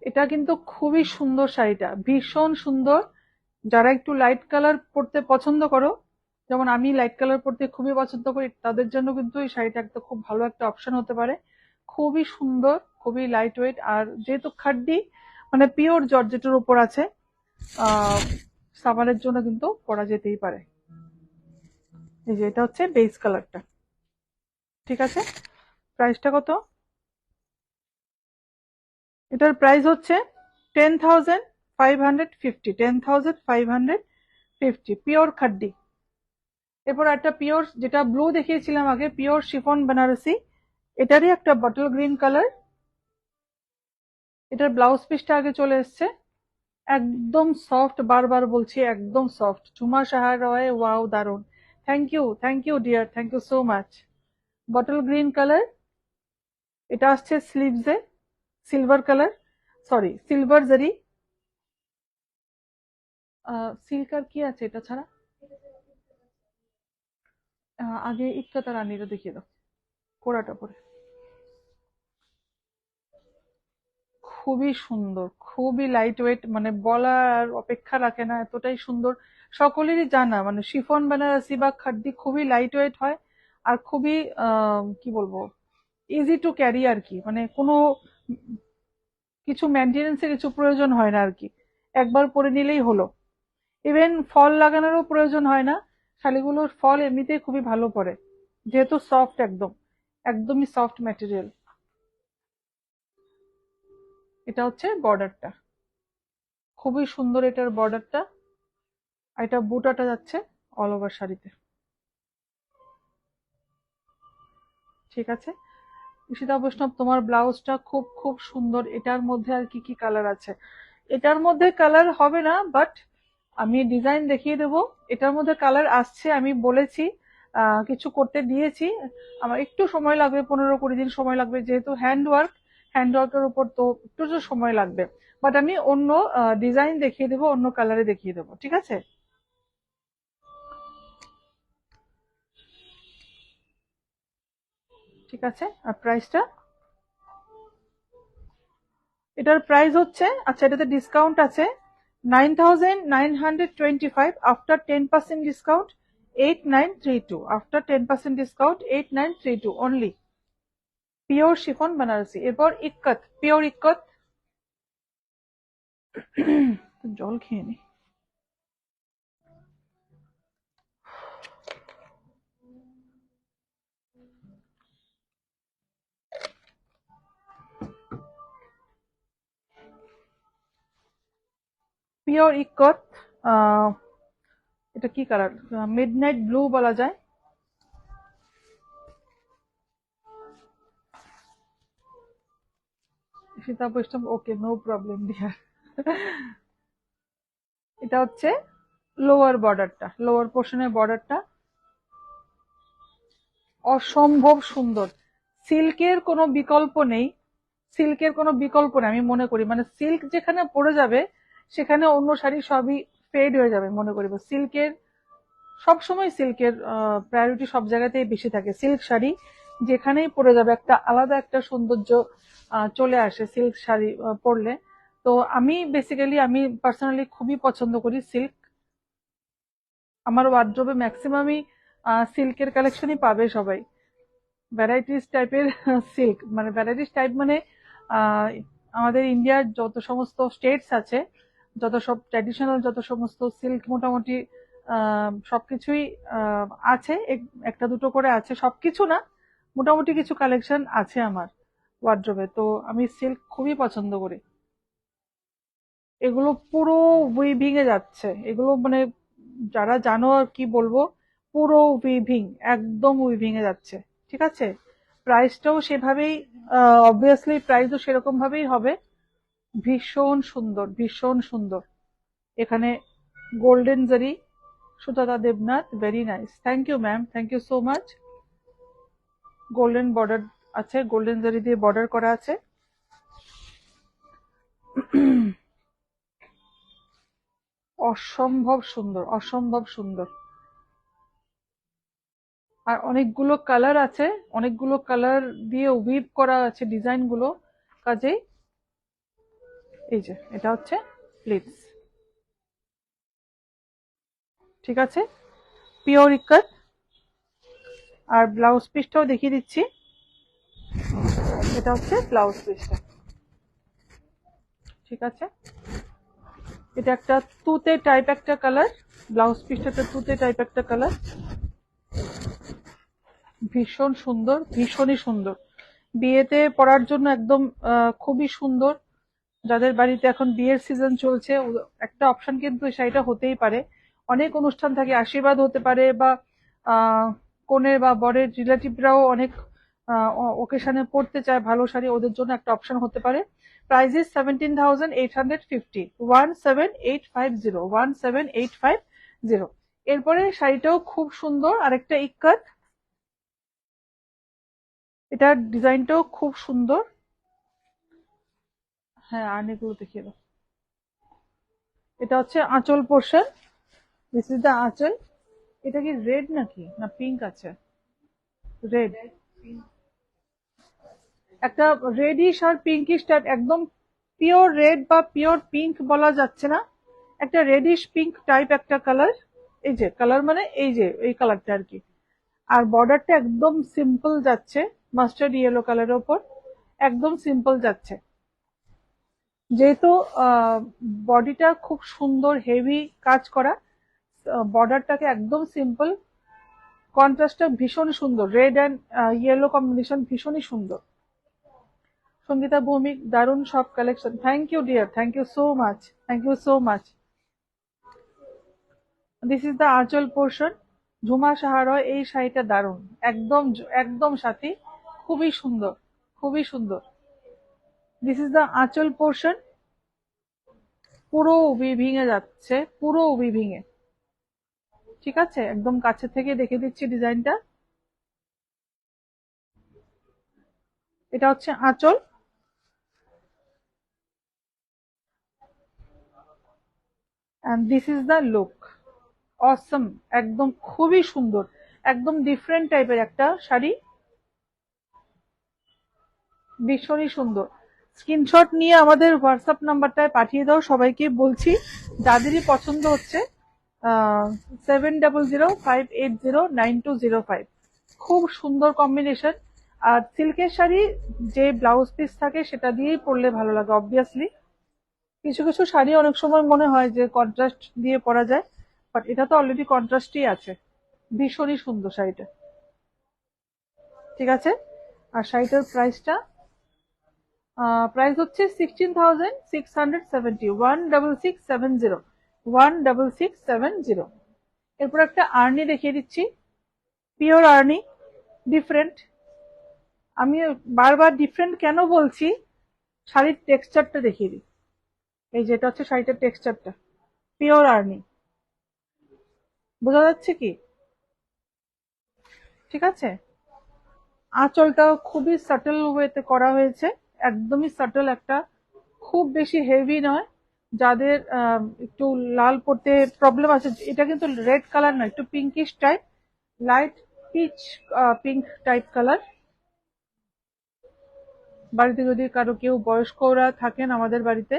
এটা কিন্তু খুবই সুন্দর শাড়িটা, ভীষণ সুন্দর। যারা একটু লাইট কালার পরতে পছন্দ করো, যেমন আমি লাইট কালার পরতে খুবই পছন্দ করি, তাদের জন্য কিন্তু এই শাড়িটা একটা খুব ভালো একটা অপশন হতে পারে। খুবই সুন্দর, খুবই লাইট ওয়েট, আর যেহেতু খাড্ডি মানে পিওর জর্জেটের উপর আছে, সামারের জন্য কিন্তু পরা যেতেই পারে। এই যে এটা হচ্ছে বেস কালারটা, ঠিক আছে। প্রাইসটা কত? এটার প্রাইস হচ্ছে 10,550, 10,550, পিওর খাড্ডি। এরপর একটা পিওর, যেটা ব্লু দেখিয়েছিলাম আগে, পিওর শিফন বেনারসি, এটারই একটা বটল গ্রিন কালার। এটার ব্লাউজ পিসটা আগে চলে এসছে, একদম সফট, বারবার বলছি একদম সফট। ঝুমা সাহার রয়, ওয়াও, দারুন, thank you dear, thank you so much. Bottle green colour, এটা আসছে স্লিভসে silver colour, sorry silver zari. Silk আর কি আছে এটা ছাড়া? আগে ইক্কাতা রানীটা দেখিয়ে দাও, কোড়াটা পরে, খুবই সুন্দর, খুবই লাইট ওয়েট, মানে বলার অপেক্ষা রাখে না, এতটাই সুন্দর। সকলেরই জানা, মানে শিফন বেনারসি বা খাড্ডি খুবই লাইট ওয়েট হয়, আর খুবই কি বলবো, ইজি টু ক্যারি আর কি, মানে কোনো কিছু মেনটেনেন্সের কিছু প্রয়োজন হয় না আর কি, একবার পরে নিলেই হলো। ইভেন ফল লাগানোরও প্রয়োজন হয় না, শাড়িগুলোর ফল এমনিতেই খুবই ভালো পড়ে, যেহেতু সফট, একদমই সফট ম্যাটেরিয়াল। এটা হচ্ছে বর্ডারটা, খুবই সুন্দর এটার বর্ডারটা। আর এটা বুটাটা যাচ্ছে অল ওভার শাড়িতে। ঠিক আছে ঈশিতা বৈষ্ণব, তোমার ব্লাউজটা খুব খুব সুন্দর। এটার মধ্যে আর কি কি কালার আছে? এটার মধ্যে কালার হবে না, বাট আমি ডিজাইন দেখিয়ে দেবো। এটার মধ্যে কালার আসছে, আমি বলেছি, কিছু করতে দিয়েছি। আমার একটু সময় লাগবে, 15-20 দিন সময় লাগবে, যেহেতু হ্যান্ডওয়ার্কের উপর তো একটু তো সময় লাগবে। বাট আমি অন্য ডিজাইন দেখিয়ে দেবো, অন্য কালারে দেখিয়ে দেবো, ঠিক আছে? ঠিক আছে। আর প্রাইসটা, এটার প্রাইস হচ্ছে, আচ্ছা এটাতে ডিসকাউন্ট আছে, 9,925 after 10% discount, 8932 after 10% discount, 8932 only. Pure chiffon Banarasi. এরপর ইক্কত, পিওর ইক্কত। জল খেয়ে নি। পিওর ইক্কত, এটা কি কালার? মিডনাইট ব্লু বলা যায়। সীতা বৈষ্ণব, ওকে, নো প্রবলেম ডিয়ার। এটা হচ্ছে লোয়ার বর্ডারটা, লোয়ার পোর্শনের বর্ডারটা অসম্ভব সুন্দর। সিল্কের কোনো বিকল্প নেই, সিল্কের কোনো বিকল্প নেই আমি মনে করি। মানে সিল্ক যেখানে পড়ে যাবে, সেখানে অন্য শাড়ি সবই ফেড হয়ে যাবে মনে করি। সিল্কের সবসময়, সিল্কের প্রায়োরিটি সব জায়গাতেই বেশি থাকে। সিল্ক শাড়ি যেখানেই পরে যাবে, একটা আলাদা একটা সৌন্দর্য চলে আসে সিল্ক শাড়ি পরলে। তো আমি বেসিক্যালি, আমি পার্সোনালি খুবই পছন্দ করি সিল্ক। আমার ওয়ার্ড্রোবে ম্যাক্সিমামই সিল্কের কালেকশনই পাবে সবাই। ভ্যারাইটিস টাইপের সিল্ক, মানে ভ্যারাইটিস টাইপ মানে আহ, আমাদের ইন্ডিয়ার যত সমস্ত স্টেটস আছে, যত সব ট্র্যাডিশনাল যত সমস্ত সিল্ক মোটামুটি সবকিছুই আছে, একটা দুটো করে আছে, সবকিছু না, মোটামুটি কিছু কালেকশন আছে আমার ওয়ার্ড্রোবে। তো আমি সিল্ক খুবই পছন্দ করি। এগুলো পুরো উইভিং এ যাচ্ছে, এগুলো মানে যারা জানো আর কি বলবো, পুরো উইভিং, একদম উইভিং এ যাচ্ছে। ঠিক আছে, প্রাইসটাও সেভাবেই, অবভিয়াসলি প্রাইসও সেরকম ভাবেই হবে। ভীষণ সুন্দর, ভীষণ সুন্দর। এখানে golden zari, Sutata Debnath, very nice, thank you ma'am, thank you so much. Golden border আছে, গোল্ডেন জারি দিয়ে বর্ডার করা আছে। অসম্ভব সুন্দর, অসম্ভব সুন্দর। আর অনেকগুলো কালার আছে, অনেকগুলো কালার দিয়ে উইভ করা আছে ডিজাইন গুলো, কাজেই এই যে এটা হচ্ছে প্লিটস। ঠিক আছে, পিওর ইকাত। আর ব্লাউজ পিসটাও দেখিয়ে দিচ্ছি, এটা হচ্ছে ব্লাউজ পিসটা। ঠিক আছে, এটা একটা তুতে টাইপ একটা কালার, ব্লাউজ পিসটা তুতে টাইপ একটা কালার, ভীষণ সুন্দর, ভীষণই সুন্দর। বিয়েতে পরার জন্য একদম খুবই সুন্দর। যাদের বাড়িতে এখন বিয়ের সিজন চলছে, একটা অপশন কিন্তু শাড়িটা হতেই পারে। অনেক অনুষ্ঠান থাকে, আশীর্বাদ হতে পারে, বা আহ, কনের বা বরের রিলেটিভরাও অনেক ওকেশনে পড়তে চায় ভালো শাড়ি, ওদের জন্য একটা অপশন হতে পারে। Price is 17,850, 17850, 17850। এরপরে শাড়িটাও খুব সুন্দর, আরেকটা ইক্কাত, এটার ডিজাইনটাও খুব সুন্দর। হ্যাঁ, আর্নিগুলো দেখিয়ে দাও। এটা হচ্ছে আঁচল পোর্শন, দিস ইজ দ্য আঁচল। এটা কি রেড নাকি না পিঙ্ক আছে? রেড, একটা রেডিশ আর পিঙ্কিশ টাইপ, একদম পিওর রেড বা পিওর পিঙ্ক বলা যাচ্ছে না, একটা রেডিশ পিঙ্ক টাইপ একটা কালার। এই যে কালার মানে এই যে এই কালারটা আর কি। আর বর্ডারটা একদম সিম্পল যাচ্ছে, মাস্টার্ড ইয়েলো কালারের ওপর একদম সিম্পল যাচ্ছে। যেহেতু বডিটা খুব সুন্দর হেভি কাজ করা, বর্ডারটাকে একদম সিম্পল, কন্ট্রাস্টটা ভীষণ সুন্দর, রেড অ্যান্ড ইয়েলো কম্বিনেশন ভীষণই সুন্দর। সঙ্গীতা ভৌমিক, দারুণ সব collection. Thank you dear, thank you so much, thank you so much. This is the aanchal portion. Jhuma Saharoy, এই শাড়িটা দারুণ, একদম একদম সাথী, খুবই সুন্দর, খুবই সুন্দর। This is the aanchal portion, পুরো উইভিং এ যাচ্ছে, পুরো উইভিং এ। ঠিক আছে, একদম কাছে থেকে দেখে দিচ্ছি ডিজাইনটা। এটা হচ্ছে আঁচল, and this is the look. অসম, একদম খুবই সুন্দর, একদম ডিফারেন্ট টাইপের একটা শাড়ি, ভীষণই সুন্দর। স্ক্রিনশট নিয়ে আমাদের হোয়াটসঅ্যাপ নাম্বারটায় পাঠিয়ে দাও, সবাইকে বলছি যাদেরই পছন্দ হচ্ছে 7005809205। খুব সুন্দর কম্বিনেশন। আর সিল্কের শাড়ি যে ব্লাউজ পিস থাকে সেটা দিয়েই পরলে ভালো লাগে অবভিয়াসলি। কিছু কিছু শাড়ি অনেক সময় মনে হয় যে কন্ট্রাস্ট দিয়ে পরা যায়, বাট এটা তো অলরেডি কন্ট্রাস্টই আছে। ভীষণই সুন্দর শাড়িটা। ঠিক আছে, আর শাড়িটার প্রাইসটা প্রাইস হচ্ছে 16,670, 16670, 16670। এরপর একটা আর্নি দেখিয়ে দিচ্ছি, পিওর আর্নি, ডিফারেন্ট। আমি বারবার ডিফারেন্ট কেন বলছি, শাড়ির টেক্সচারটা দেখিয়ে দিই। এই যেটা হচ্ছে শাড়িটার টেক্সচারটা, পিওর আর্নি, বোঝা যাচ্ছে কি? ঠিক আছে, আঁচলটাও খুবই সাটল ওয়েতে করা হয়েছে, একদমই সাটল একটা, খুব বেশি হেভি নয়। যাদের একটু লাল পড়তে প্রবলেম আছে, এটা কিন্তু রেড কালার নয়, একটু pinkish type, light pitch pink type colour. বাড়িতে যদি কারো কেউ বয়স্করা থাকেন আমাদের বাড়িতে,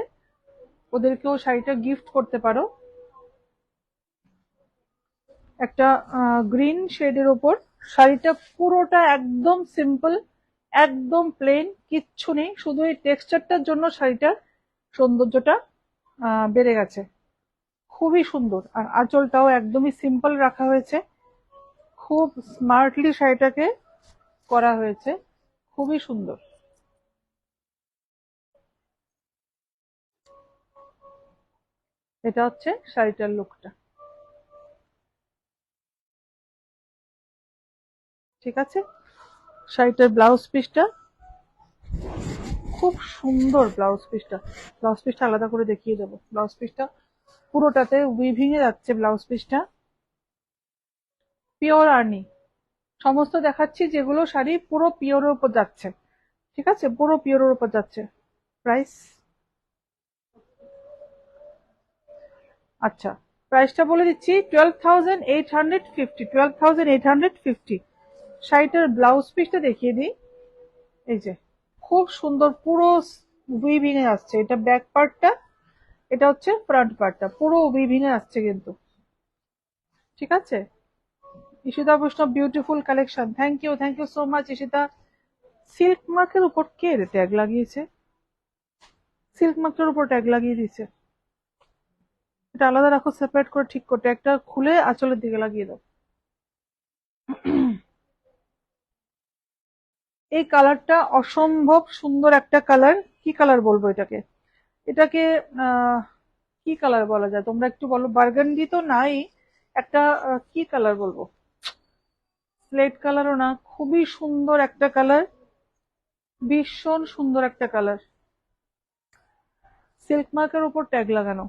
ওদেরকেও শাড়িটা গিফট করতে পারো। একটা গ্রিন শেডের ওপর শাড়িটা, পুরোটা একদম সিম্পল, একদম প্লেন, কিচ্ছু নেই, শুধু এই টেক্সচারটার জন্য শাড়িটার সৌন্দর্যটা বেড়ে গেছে। খুবই সুন্দর। আর আঁচলটাও একদমই সিম্পল রাখা হয়েছে, খুব স্মার্টলি শাড়িটাকে করা হয়েছে, খুবই সুন্দর। এটা হচ্ছে শাড়িটার লুকটা। ঠিক আছে, শাড়িটার ব্লাউজ পিসটা খুব সুন্দর, ব্লাউজ পিসটা, ব্লাউজ পিসটা আলাদা করে দেখিয়ে দেবো। ব্লাউজ পিসটা পুরোটাতে উইভিং এ যাচ্ছে, ব্লাউজ পিসটা পিওর আর্নি। সমস্ত দেখাচ্ছি যেগুলো শাড়ি পুরো পিওরের উপর যাচ্ছে। ঠিক আছে, পুরো পিওরের উপর যাচ্ছে। প্রাইস, আচ্ছা প্রাইসটা বলে দিচ্ছি, 12,850, 12,850। শাড়িটার ব্লাউজ পিসটা দেখিয়ে দিই। এই যে খুব সুন্দর, পুরো উইভিং এ আসছে, এটা ব্যাক পার্টটা, এটা হচ্ছে ফ্রন্ট পার্টটা, পুরো উইভিং এ আসছে কিন্তু। ঠিক আছে, Ishita Vaishnav, beautiful collection, thank you so much Ishita. Silk মার্কের উপর কে ট্যাগ লাগিয়েছে? সিল্ক মার্কের উপর ট্যাগ লাগিয়ে দিয়েছে, এটা আলাদা রাখো, সেপারেট করে ঠিক করতে, একটা খুলে আঁচলের দিকে লাগিয়ে দাও। এই কালারটা অসম্ভব সুন্দর একটা কালার। কি কালার বলবো এটাকে? এটাকে আহ কি কালার বলা যায়, তোমরা একটু বলো। বার্গান্ডি তো নাই, একটা কি কালার বলবো, স্লেট কালারও না, খুবই সুন্দর একটা কালার, ভীষণ সুন্দর একটা কালার। সিল্ক মার্কের উপর ট্যাগ লাগানো।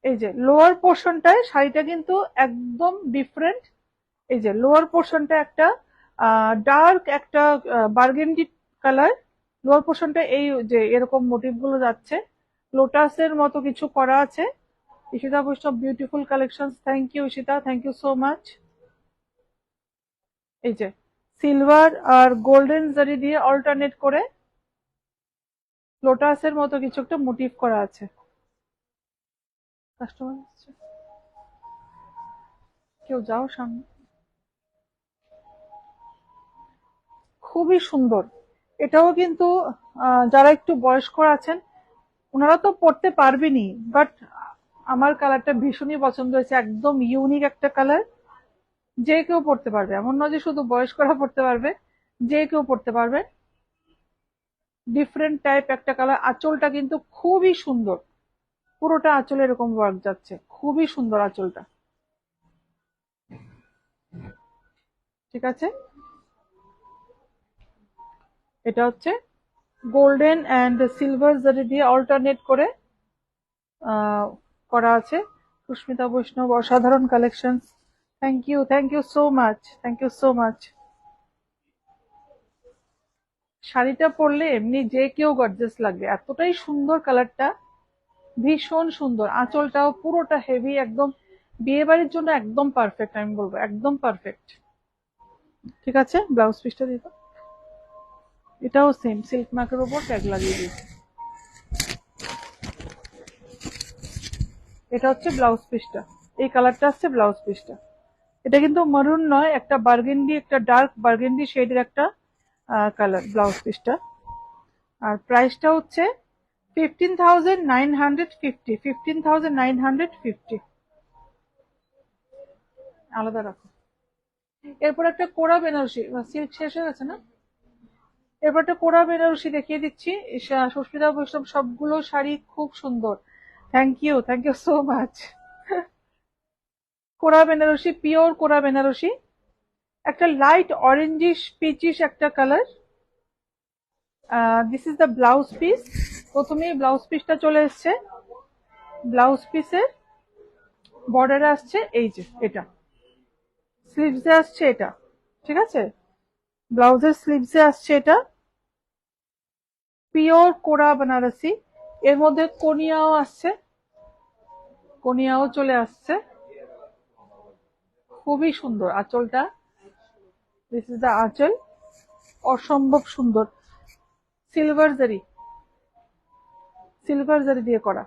এই যে লোয়ার পোর্শনটায় শাড়িটা কিন্তু একদম ডিফারেন্ট। এই যে লোয়ার পোর্শনটা একটা ডার্ক একটা বার্গেন্ডি কালার, লোয়ার পোর্শনটা এই যে এরকম মোটিভ গুলো যাচ্ছে, লোটাসের মতো কিছু করা আছে। Ishita Vaishnav, beautiful collection, thank you Ishita, thank you so much. এই যে সিলভার আর গোল্ডেন জারি দিয়ে অল্টারনেট করে লোটাসের মতো কিছু একটা মোটিভ করা আছে। কাস্টমার কেউ যাও সামনে। খুবই সুন্দর। এটাও কিন্তু যারা একটু বয়স্করা আছেন ওনারা তো পড়তে পারবেনই, বাট আমার কালারটা ভীষণই পছন্দ হয়েছে, একদম ইউনিক একটা কালার। যে কেউ পড়তে পারবে, এমন নয় যে শুধু বয়স্করা পড়তে পারবে, যে কেউ পড়তে পারবে। ডিফারেন্ট টাইপ একটা কালার। আঁচলটা কিন্তু খুবই সুন্দর, পুরোটা আঁচলে এরকম ওয়ার্ক যাচ্ছে, খুবই সুন্দর আঁচলটা। ঠিক আছে, এটা হচ্ছে গোল্ডেন অ্যান্ড সিলভার জারি দিয়ে অল্টারনেট করে আহ, করা আছে। সুস্মিতা বৈষ্ণব, অসাধারণ collection. Thank you so much, thank you so much. শাড়িটা পরলে এমনি যে কেউ গর্জাস লাগবে, এতটাই সুন্দর কালারটা, ভীষণ সুন্দর। আঁচলটাও পুরোটা হেভি, একদম বিয়ে বাড়ির জন্য একদম পারফেক্ট, আমি বলবো একদম পারফেক্ট। ঠিক আছে, ব্লাউজ পিসটা দিতে, এটাও সেম সিল্ক মার্কের উপর ট্যাগ লাগিয়ে দিয়েছি। এটা হচ্ছে ব্লাউজ পিসটা, এই কালারটা আসছে ব্লাউজ পিসটা। এটা কিন্তু মারুন নয়, একটা বার্গেন্ডি, একটা ডার্ক বার্গেন্ডি শেডের একটা কালার ব্লাউজ পিসটা। আর প্রাইসটা হচ্ছে 15,950, 15,950। আলাদা রাখো। এরপর একটা কোরা বেনারসি, সিল্ক শেষ হয়ে গেছে না? এরপর একটা কোরা বেনারসি দেখিয়ে দিচ্ছি। সুস্মিতা বৈষ্ণব, সবগুলো শাড়ি খুব সুন্দর। Thank you so much. Kora Banarasi, pure কোরা বেনারসি, একটা লাইট অরেঞ্জিশ পিচিশ একটা colour. This is the blouse piece. প্রথমেই ব্লাউজ পিসটা চলে এসছে। ব্লাউজ পিসের বর্ডারে আসছে এই যে এটা, স্লিভসে আসছে এটা। ঠিক আছে, ব্লাউজের স্লিভসে আসছে এটা, পিওর কোরা বেনারসি। এর মধ্যে কোনিয়াও আসছে, কোনিয়াও চলে আসছে। খুবই সুন্দর আঁচলটা, দিস ইজ দ্য আঁচল, অসম্ভব সুন্দর। সিলভার জারি, সিলভার জারি দিয়ে করা।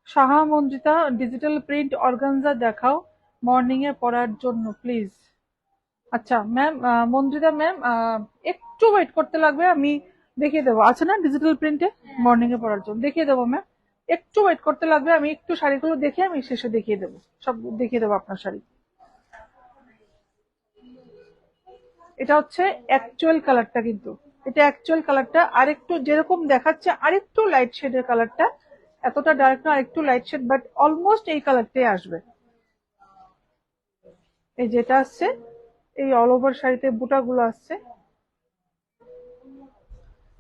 Saha Manjita, digital print organza দেখাও মর্নিং এ পরার জন্য প্লিজ। আচ্ছা ম্যাম, মঞ্জিতা ম্যাম, একটু ওয়েট করতে লাগবে, আমি দেখিয়ে দেবো। আছে না ডিজিটাল প্রিন্টে মর্নিং এ পরার জন্য, দেখিয়ে দেবো ম্যাম। একটু ওয়েট করতে লাগবে, আমি একটু শাড়িগুলো দেখে আমি শেষে দেখিয়ে দেবো, সব দেখিয়ে দেবো আপনার শাড়ি। এটা হচ্ছে অ্যাকচুয়াল কালারটা, কিন্তু এটা অ্যাকচুয়াল কালারটা আরেকটু যেরকম দেখাচ্ছে, আরেকটু লাইট শেডের কালারটা, এতটা ডার্ক না, আরেকটু লাইট শেড, বাট অলমোস্ট এই কালারটাই আসবে। এই যেটা আসছে, এই অল ওভার শাড়িতে বুটাগুলো আসছে।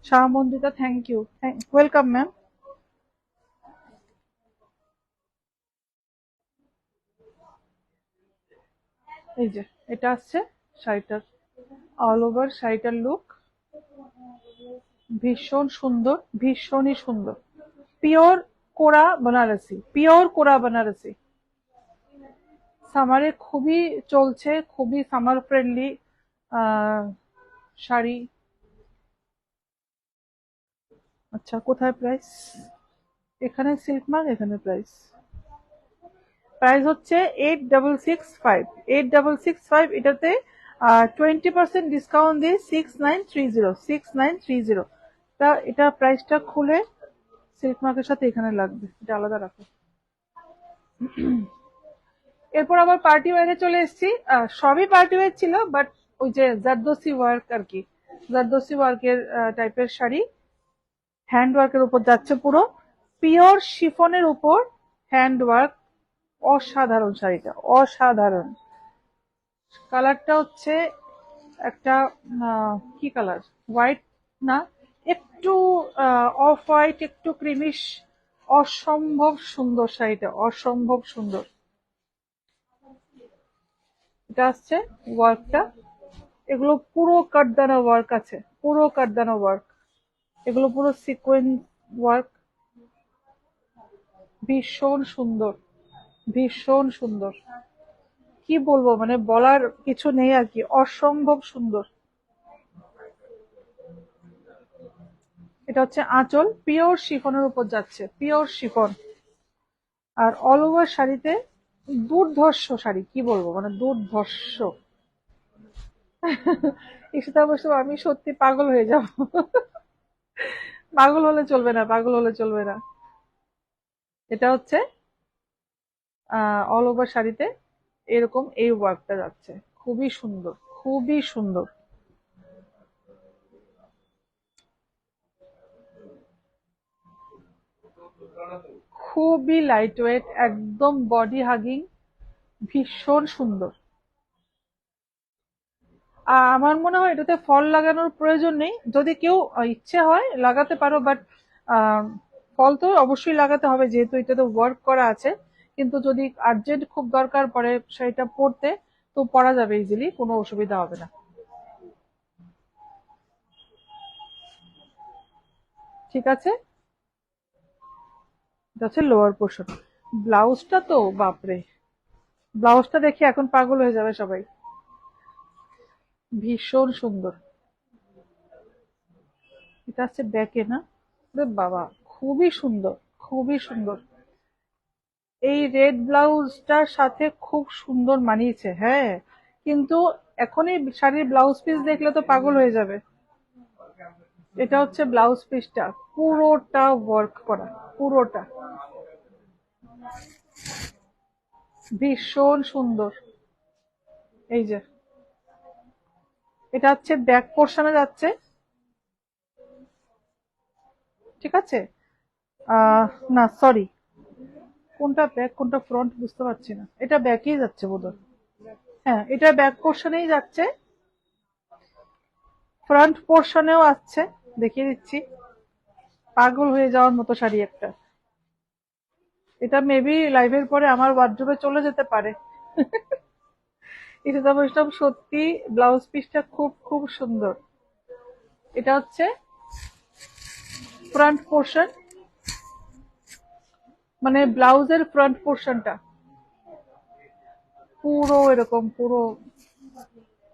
শাহমন্দিতা, থ্যাংক ইউ, ওয়েলকাম ম্যাম। এই যে এটা আসছে শাড়িটার, অল ওভার শাড়িটার লুক ভীষণ সুন্দর, ভীষণই সুন্দর। পিওর কোরা বেনারসি, পিওর কোরা বেনারসি। সামারে খুবই চলছে, খুবই সামার ফ্রেন্ডলি শাড়ি। আচ্ছা, কোথায় প্রাইস? এখানে সিল্ক মার্ক, এখানে প্রাইস। প্রাইস হচ্ছে 8665, 8665। এটাতে 20% ডিসকাউন্ট দিয়ে 6930, 6930। এটা প্রাইসটা খুলে সিল্ক মার্কের সাথে এখানে লাগবে, এটা আলাদা রাখো। এরপর আবার পার্টি ওয়ারে চলে এসেছি। সবই পার্টি ওয়ার ছিল, বাট ওই যে জারদোসি ওয়ার্ক আর কি, জারদোসি ওয়ার্কের টাইপের শাড়ি, হ্যান্ড ওয়ার্কের উপর যাচ্ছে পুরো, পিওর শিফনের উপর হ্যান্ড ওয়ার্ক। অসাধারণ শাড়িটা, অসাধারণ। কালারটা হচ্ছে একটা কি কালার, হোয়াইট না, একটু অফ হোয়াইট, একটু ক্রিমিশ। অসম্ভব সুন্দর শাড়িটা, অসম্ভব সুন্দর। এটা আসছে ওয়ার্কটা, এগুলো পুরো কাঠদানা ওয়ার্ক আছে, পুরো কাঠদানা ওয়ার্ক, এগুলো পুরো সিকোয়েন্স ওয়ার্ক। ভীষণ সুন্দর, ভীষণ সুন্দর, কি বলবো, মানে বলার কিছু নেই আর কি, অসম্ভব সুন্দর। এটা হচ্ছে আঁচল, পিওর শিফনের উপর যাচ্ছে, পিওর শিফন। আর অল ওভার শাড়িতে দুর্ধর্ষ শাড়ি, কি বলবো, মানে দুর্ধর্ষ। ঈশিতা বসু, আমি সত্যি পাগল হয়ে যাব। পাগল হলে চলবে না, পাগল হলে চলবে না। এটা হচ্ছে অল ওভার শাড়িতে এরকম এই ওয়ার্কটা যাচ্ছে, খুবই সুন্দর, খুবই সুন্দর। খুবই লাইট ওয়েট, একদম বডি হাগিং, ভীষণ সুন্দর। আমার মনে হয় এটাতে ফল লাগানোর প্রয়োজন নেই, যদি কেউ ইচ্ছে হয় লাগাতে পারো, বাট ফল তো অবশ্যই লাগাতে হবে যেহেতু এটাতে ওয়ার্ক করা আছে। কিন্তু যদি আর্জেন্ট খুব দরকার পড়ে সেটা পড়তে, তো পরা যাবে ইজিলি, কোনো অসুবিধা হবে না। ঠিক আছে, এটা হচ্ছে লোয়ার পোর্শন। ব্লাউজটা তো বাপরে, ব্লাউজটা দেখে এখন পাগল হয়ে যাবে সবাই, ভীষণ সুন্দর। এটা হচ্ছে ব্যাকে না? ওরে বাবা, খুবই সুন্দর, খুবই সুন্দর। এই রেড ব্লাউজটার সাথে খুব সুন্দর মানিয়েছে, হ্যাঁ। কিন্তু এখনই শাড়ির ব্লাউজ পিস দেখলে তো পাগল হয়ে যাবে। এটা হচ্ছে ব্লাউজ পিসটা, পুরোটা ওয়ার্ক করা, পুরোটা ভীষণ সুন্দর। এই যে, এটা হচ্ছে ব্যাক পোর্শনে যাচ্ছে, ঠিক আছে। আহ না সরি, কোনটা ব্যাক কোনটা ফ্রন্ট বুঝতে পারছি না, এটা ব্যাকেই যাচ্ছে বোধহয়। হ্যাঁ, এটা ব্যাক পোর্শনেই যাচ্ছে, ফ্রন্ট পোর্শনেও আছে, দেখিয়ে দিচ্ছি। পাগল হয়ে যাওয়ার মতো শাড়ি একটা। এটা মেবি লাইভের পরে আমার ওয়ার্ড্রোবে চলে যেতে পারে। ঈশিতা বৈষ্ণব, সত্যি ব্লাউজ পিসটা খুব খুব সুন্দর। এটা হচ্ছে ফ্রন্ট পোর্শন, মানে ব্লাউজের ফ্রন্ট পোর্শনটা পুরো এরকম, পুরো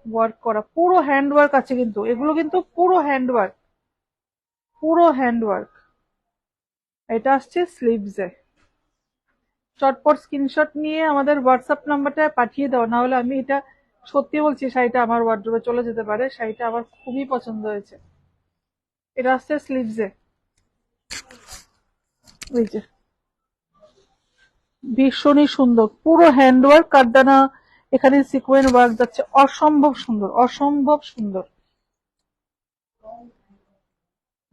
ওয়ার্ক করা, পুরো হ্যান্ড ওয়ার্ক আছে, কিন্তু এগুলো কিন্তু পুরো হ্যান্ড ওয়ার্ক, পুরো হ্যান্ড ওয়ার্ক। এটা আসছে স্লিভসে। চটপট স্ক্রিনশট নিয়ে আমাদের হোয়াটসঅ্যাপ নাম্বারটা পাঠিয়ে দাও, না হলে আমি এটা সত্যি বলছি, শাড়িটা আমার ওয়ার্ড্রোবে চলে যেতে পারে। শাড়িটা আমার খুবই পছন্দ হয়েছে। এটা আসছে স্লিভসে, এই যে, ভীষণই সুন্দর, পুরো হ্যান্ডওয়ার্ক, কারদানা, এখানে সিকোয়েন্স ওয়ার্ক যাচ্ছে, অসম্ভব সুন্দর, অসম্ভব সুন্দর।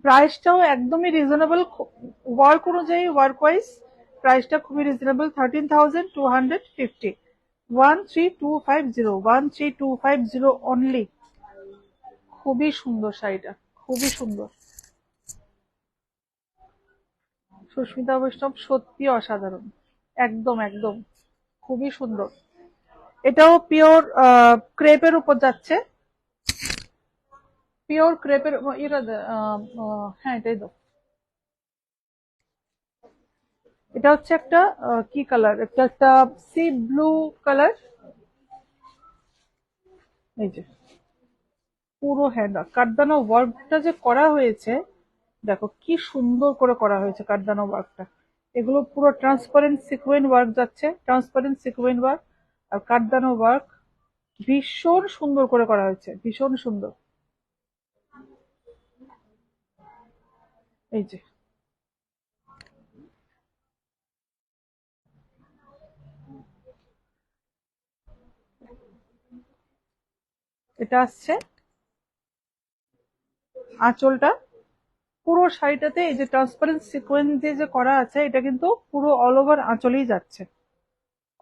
প্রাইসটাও একদমই রিজনেবল, ওয়ার্ক অনুযায়ী, ওয়ার্ক ওয়াইজ প্রাইসটা খুবই রিজনেবল, 13,250, 13,250, 13,250 অনলি। খুবই সুন্দর শাড়িটা, খুবই সুন্দর। সুস্মিতা বৈষ্ণব, সত্যি অসাধারণ, একদম একদম, খুবই সুন্দর। এটাও পিওর ক্রেপের উপর যাচ্ছে, পিওর ক্রেপের। হ্যাঁ এটাই তো। এটা হচ্ছে একটা কি কালার, একটা একটা সি ব্লু কালার। এই যে, পুরো হ্যান্ড কাঠদানা ওয়ার্কটা যে করা হয়েছে, দেখো কি সুন্দর করে করা হয়েছে কাঠদানা ওয়ার্কটা। এগুলো পুরো ট্রান্সপারেন্ট সিকোয়েন্স ওয়ার্ক যাচ্ছে, ট্রান্সপারেন্ট সিকোয়েন্স ওয়ার্ক আর কাঠদানা ওয়ার্ক, ভীষণ সুন্দর করে করা হয়েছে, ভীষণ সুন্দর। এই যে, এটা আসছে আঁচলটা, পুরো শাড়িটাতে এই যে ট্রান্সপারেন্ট সিকোয়েন্স দিয়ে যে করা আছে, এটা কিন্তু পুরো অল ওভার আঁচলেই যাচ্ছে,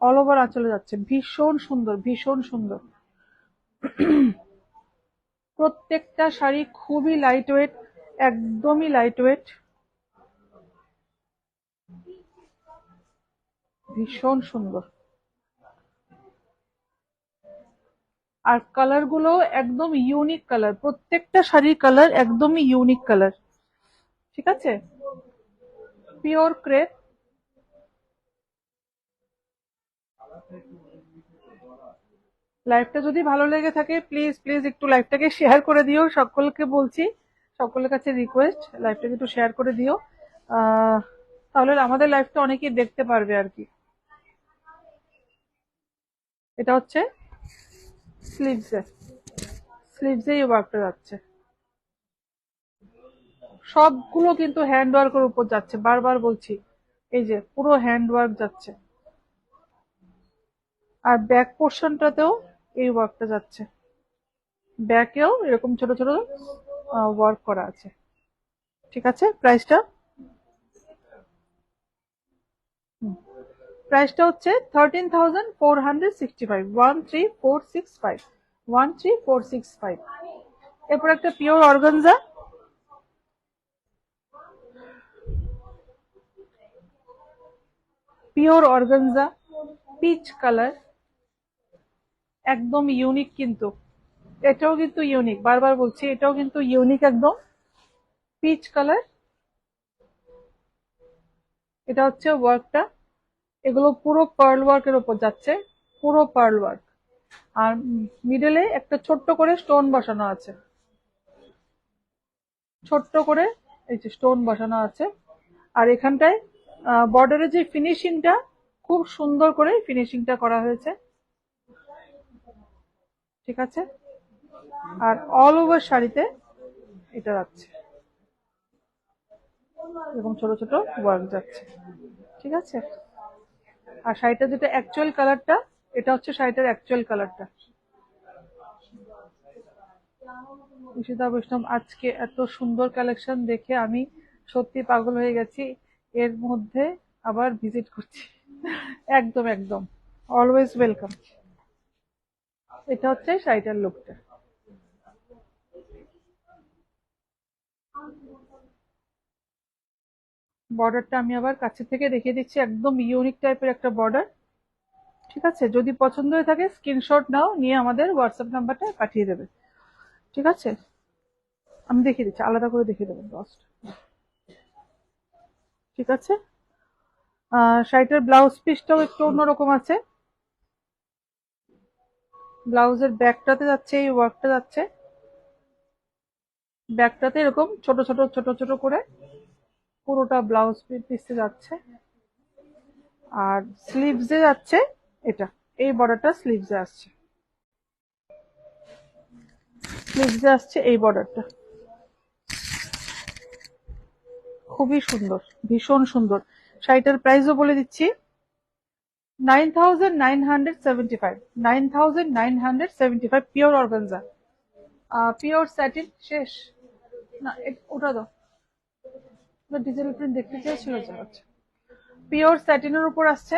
অল ওভার আঁচলে যাচ্ছে, ভীষণ সুন্দর, ভীষণ সুন্দর। প্রত্যেকটা শাড়ি খুবই লাইট ওয়েট, একদমই লাইট ওয়েট, ভীষণ সুন্দর। আর কালার গুলো একদম ইউনিক কালার, প্রত্যেকটা শাড়ির কালার একদমই ইউনিক কালার, ঠিক আছে। Pure crepe. লাইভটা যদি ভালো লেগে থাকে, প্লিজ প্লিজ একটু লাইভটাকে শেয়ার করে দিও, সকলকে বলছি, সকলের কাছে রিকোয়েস্ট, লাইভটাকে একটু শেয়ার করে দিও। আহ তাহলে আমাদের লাইভটা অনেকেই দেখতে পারবে আর কি। এটা হচ্ছে স্লিভস, স্লিভসে এই ওয়ার্কটা যাচ্ছে, সবগুলো কিন্তু হ্যান্ড ওয়ার্কের উপর যাচ্ছে, বারবার বলছি, এই যে পুরো হ্যান্ড ওয়ার্ক যাচ্ছে। আর ব্যাক পোর্শনটাতেও এই ওয়ার্কটা যাচ্ছে, ব্যাকেও এরকম ছোট ছোট ওয়ার্ক করা আছে। ঠিক আছে, প্রাইসটা হচ্ছে 13,465, 13,465, 13,465। এরপর একটা পিওর অর্গানজা, পিচ কালার, একদম ইউনিক কিন্তু, এটাও কিন্তু ইউনিক, বারবার বলছি এটাও কিন্তু ইউনিক, একদম পিচ কালার। এটা হচ্ছে ওয়ার্কটা, এগুলো পুরো পার্ল ওয়ার্কের উপর যাচ্ছে, পুরো পার্ল ওয়ার্ক। আর মিডলে একটা ছোট্ট করে স্টোন বসানো আছে, ছোট্ট করে এই যে স্টোন বসানো আছে। আর এখানটায় বর্ডারের যে ফিনিশিংটা, খুব সুন্দর করে ফিনিশিংটা করা হয়েছে। ঠিক আছে, আর অল ওভার শাড়িতে এটা যাচ্ছে, এরকম ছোট ছোট ওয়ার্ক যাচ্ছে। ঠিক আছে, আর শাড়িটা যেটা অ্যাকচুয়াল কালারটা, এটা হচ্ছে শাড়িটার অ্যাকচুয়াল কালারটা। ঈশিতা বৈষ্ণব, আজকে এত সুন্দর কালেকশন দেখে আমি সত্যি পাগল হয়ে গেছি, এর মধ্যে আবার ভিজিট করছি। একদম একদম, অলওয়েজ ওয়েলকাম। এটা হচ্ছে শাড়িটার লুকটা। বর্ডারটা আমি আবার কাছে থেকে দেখিয়ে দিচ্ছি, একদম ইউনিক টাইপের একটা বর্ডার। ঠিক আছে, যদি পছন্দ হয়ে থাকে স্ক্রিনশট নাও, নিয়ে আমাদের হোয়াটসঅ্যাপ নাম্বারটা পাঠিয়ে দেবে। ঠিক আছে, আমি দেখিয়ে দিচ্ছি, আলাদা করে দেখিয়ে দেবো ব্লাউজটা। ঠিক আছে, শাড়িটার ব্লাউজ পিসটাও একটু অন্যরকম আছে, ব্লাউজের ব্যাকটাতে যাচ্ছে এই ওয়ার্কটা যাচ্ছে, ব্যাকটাতে এরকম ছোট ছোট ছোট ছোট করে পুরোটা ব্লাউজ পিসে যাচ্ছে। আর স্লিভসে যাচ্ছে এটা, এই বর্ডারটা স্লিভসে আসছে, স্লিভসে আসছে এই বর্ডারটা। খুবই সুন্দর, ভীষণ সুন্দর। শাড়িটার প্রাইসও বলে দিচ্ছি, 9,975, 9,975, পিওর অর্গানজা, পিওর স্যাটিন। শেষ না, ওটা দাও, ডিজিটাল প্রিন্ট দেখতে চেয়েছিল যে, আচ্ছা। পিওর স্যাটিনের উপর আসছে,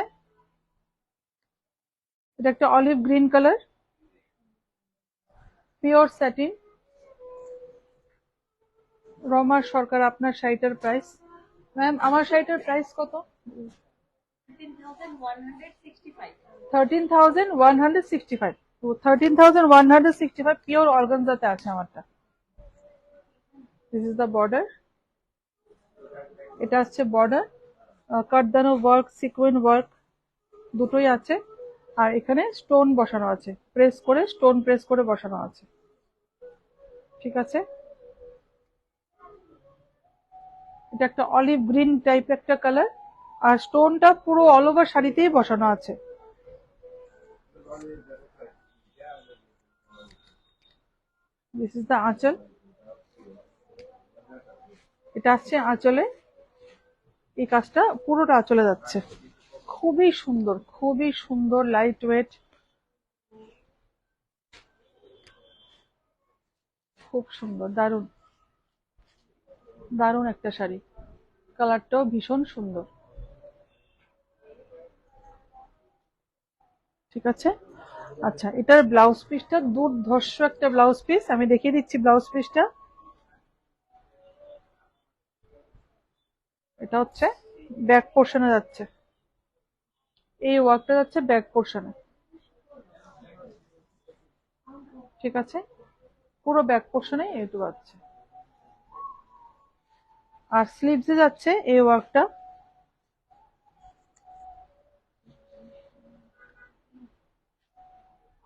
এটা একটা olive green colour, pure satin. Rama Sarkar, আপনার শাড়িটার প্রাইস? ম্যাম, আমার শাড়িটার প্রাইস কত? 13,165, 13,165, পিওর অর্গানজাতে আছে আমারটা। দিস ইজ দ্য বর্ডার, এটা হচ্ছে বর্ডার, কাটদানো ওয়ার্ক, সিকোয়েন্স ওয়ার্ক দুটোই আছে। আর এখানে স্টোন বসানো আছে, প্রেস করে, স্টোন প্রেস করে বসানো আছে। ঠিক আছে, এটা একটা অলিভ গ্রিন টাইপ একটা কালার, আর স্টোনটা পুরো অল ওভার শাড়িতেই বসানো আছে। দিস ইজ দ্য আঁচল, এটা আসছে আঁচলে, এই কাজটা পুরোটা আঁচলে যাচ্ছে। খুবই সুন্দর, খুবই সুন্দর, লাইট ওয়েট, খুব সুন্দর, দারুণ দারুণ একটা শাড়ি, কালারটাও ভীষণ সুন্দর। ঠিক আছে, আচ্ছা, এটার ব্লাউজ পিসটা দুর্ধর্ষ একটা ব্লাউজ পিস, আমি দেখিয়ে দিচ্ছি ব্লাউজ পিসটা। এটা হচ্ছে ব্যাক পোর্শনে যাচ্ছে, এই ওয়ার্কটা যাচ্ছে ব্যাক পোর্শনে। ঠিক আছে, পুরো ব্যাক পোর্শনে এইটু যাচ্ছে। আর স্লিভসে যাচ্ছে এই ওয়ার্কটা,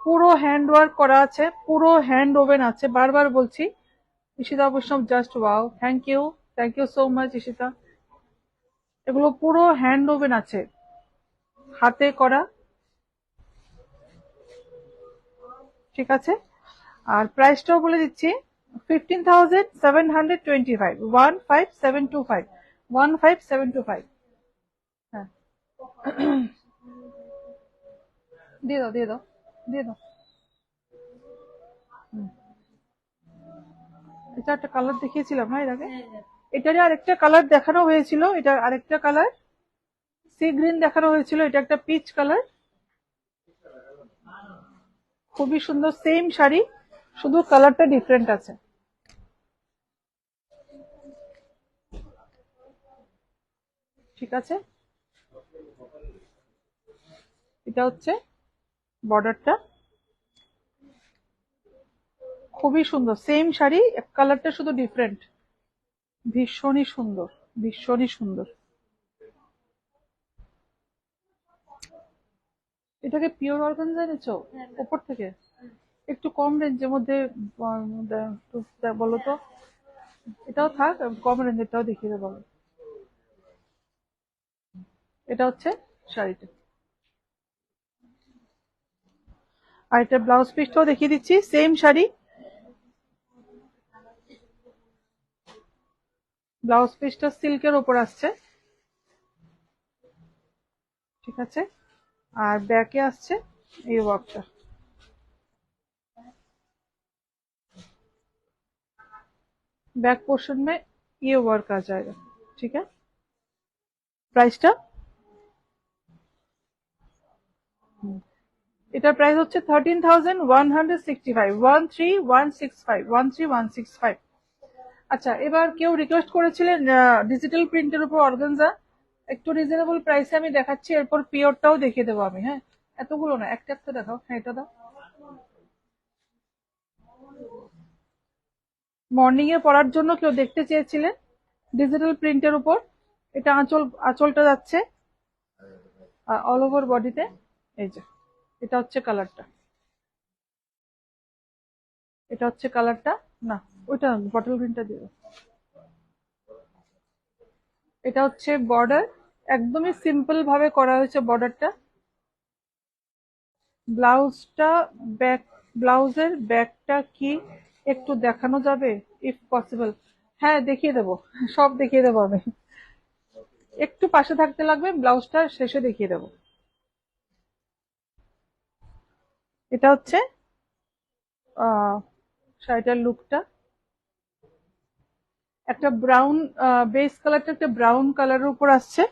পুরো হ্যান্ড ওয়ার্ক করা আছে, পুরো হ্যান্ড ওভেন আছে, বারবার বলছি। Ishita Vaishnav, just wow, thank you, thank you so much Ishita. এগুলো পুরো হ্যান্ড ওভেন আছে, হাতে করা। ঠিক আছে, আর প্রাইসটাও বলে দিচ্ছি 15,725, 15,725, 15,725। হ্যাঁ, দিয়ে দাও দিয়ে দাও দিয়ে দাও। এটা একটা কালার দেখিয়েছিলাম না এর আগে, এটারই আরেকটা কালার দেখানো হয়েছিল, এটার আরেকটা কালার সি গ্রিন দেখানো হয়েছিল, এটা একটা পিচ কালার, খুবই সুন্দর সেম শাড়ি, শুধু কালারটা ডিফারেন্ট আছে। ঠিক আছে, এটা হচ্ছে বর্ডারটা, খুবই সুন্দর সেম শাড়ি, কালারটা শুধু ডিফারেন্ট, ভীষণই সুন্দর, ভীষণই সুন্দর। এটাকে পিওর অর্গানজা এনেছো উপর থেকে? একটু কম রেঞ্জের মধ্যে একটু বলো তো। এটাও থাক, কম রেঞ্জেরটাও দেখিয়ে দেবো। এটা হচ্ছে শাড়িটা, আর এটা ব্লাউজ পিসটাও দেখিয়ে দিচ্ছি, সেম শাড়ি, ব্লাউজ পিসটা সিল্কের ওপর আসছে। ঠিক আছে, আর ব্যাকে আসছে এই ওয়ার্কটা, बैक पोर्शन में ये वर्क आ जाएगा। ठीक है, প্রাইসটা, এটার প্রাইস হচ্ছে 13,165, 13,165, 13,165। আচ্ছা, এবার কেউ রিকোয়েস্ট করেছিলেন ডিজিটাল প্রিন্টের উপর অর্গানজা, একটু রিজনেবল প্রাইসে আমি দেখাচ্ছি, এরপর পিওরটাও দেখিয়ে দেবো আমি। হ্যাঁ, এতগুলো না, একটা একটা দেখাও। হ্যাঁ, এটা দাও। মর্নিং এ পরার জন্য কেউ দেখতে চেয়েছিলেন ডিজিটাল প্রিন্টের উপর, এটা আঁচলটা যাচ্ছে অল ওভার বডিতে। এই যে এটা হচ্ছে কালারটা, এটা হচ্ছে কালারটা, না ওইটা বটল গ্রিনটা দিয়ে দাও। এটা হচ্ছে বর্ডার, একদমই সিম্পল ভাবে করা হয়েছে বর্ডারটা। ব্লাউজটা, ব্যাক, ব্লাউজের ব্যাকটা কি একটু দেখানো যাবে ইফ পসিবল? হ্যাঁ, দেখিয়ে দেবো, সব দেখিয়ে দেবো আমি, একটু পাশে থাকতে লাগবে, ব্লাউজটা শেষে দেখিয়ে দেবো। এটা হচ্ছে শাড়িটার লুকটা, একটা ব্রাউন বেস কালারটা একটা ব্রাউন কালারের উপর আসছে,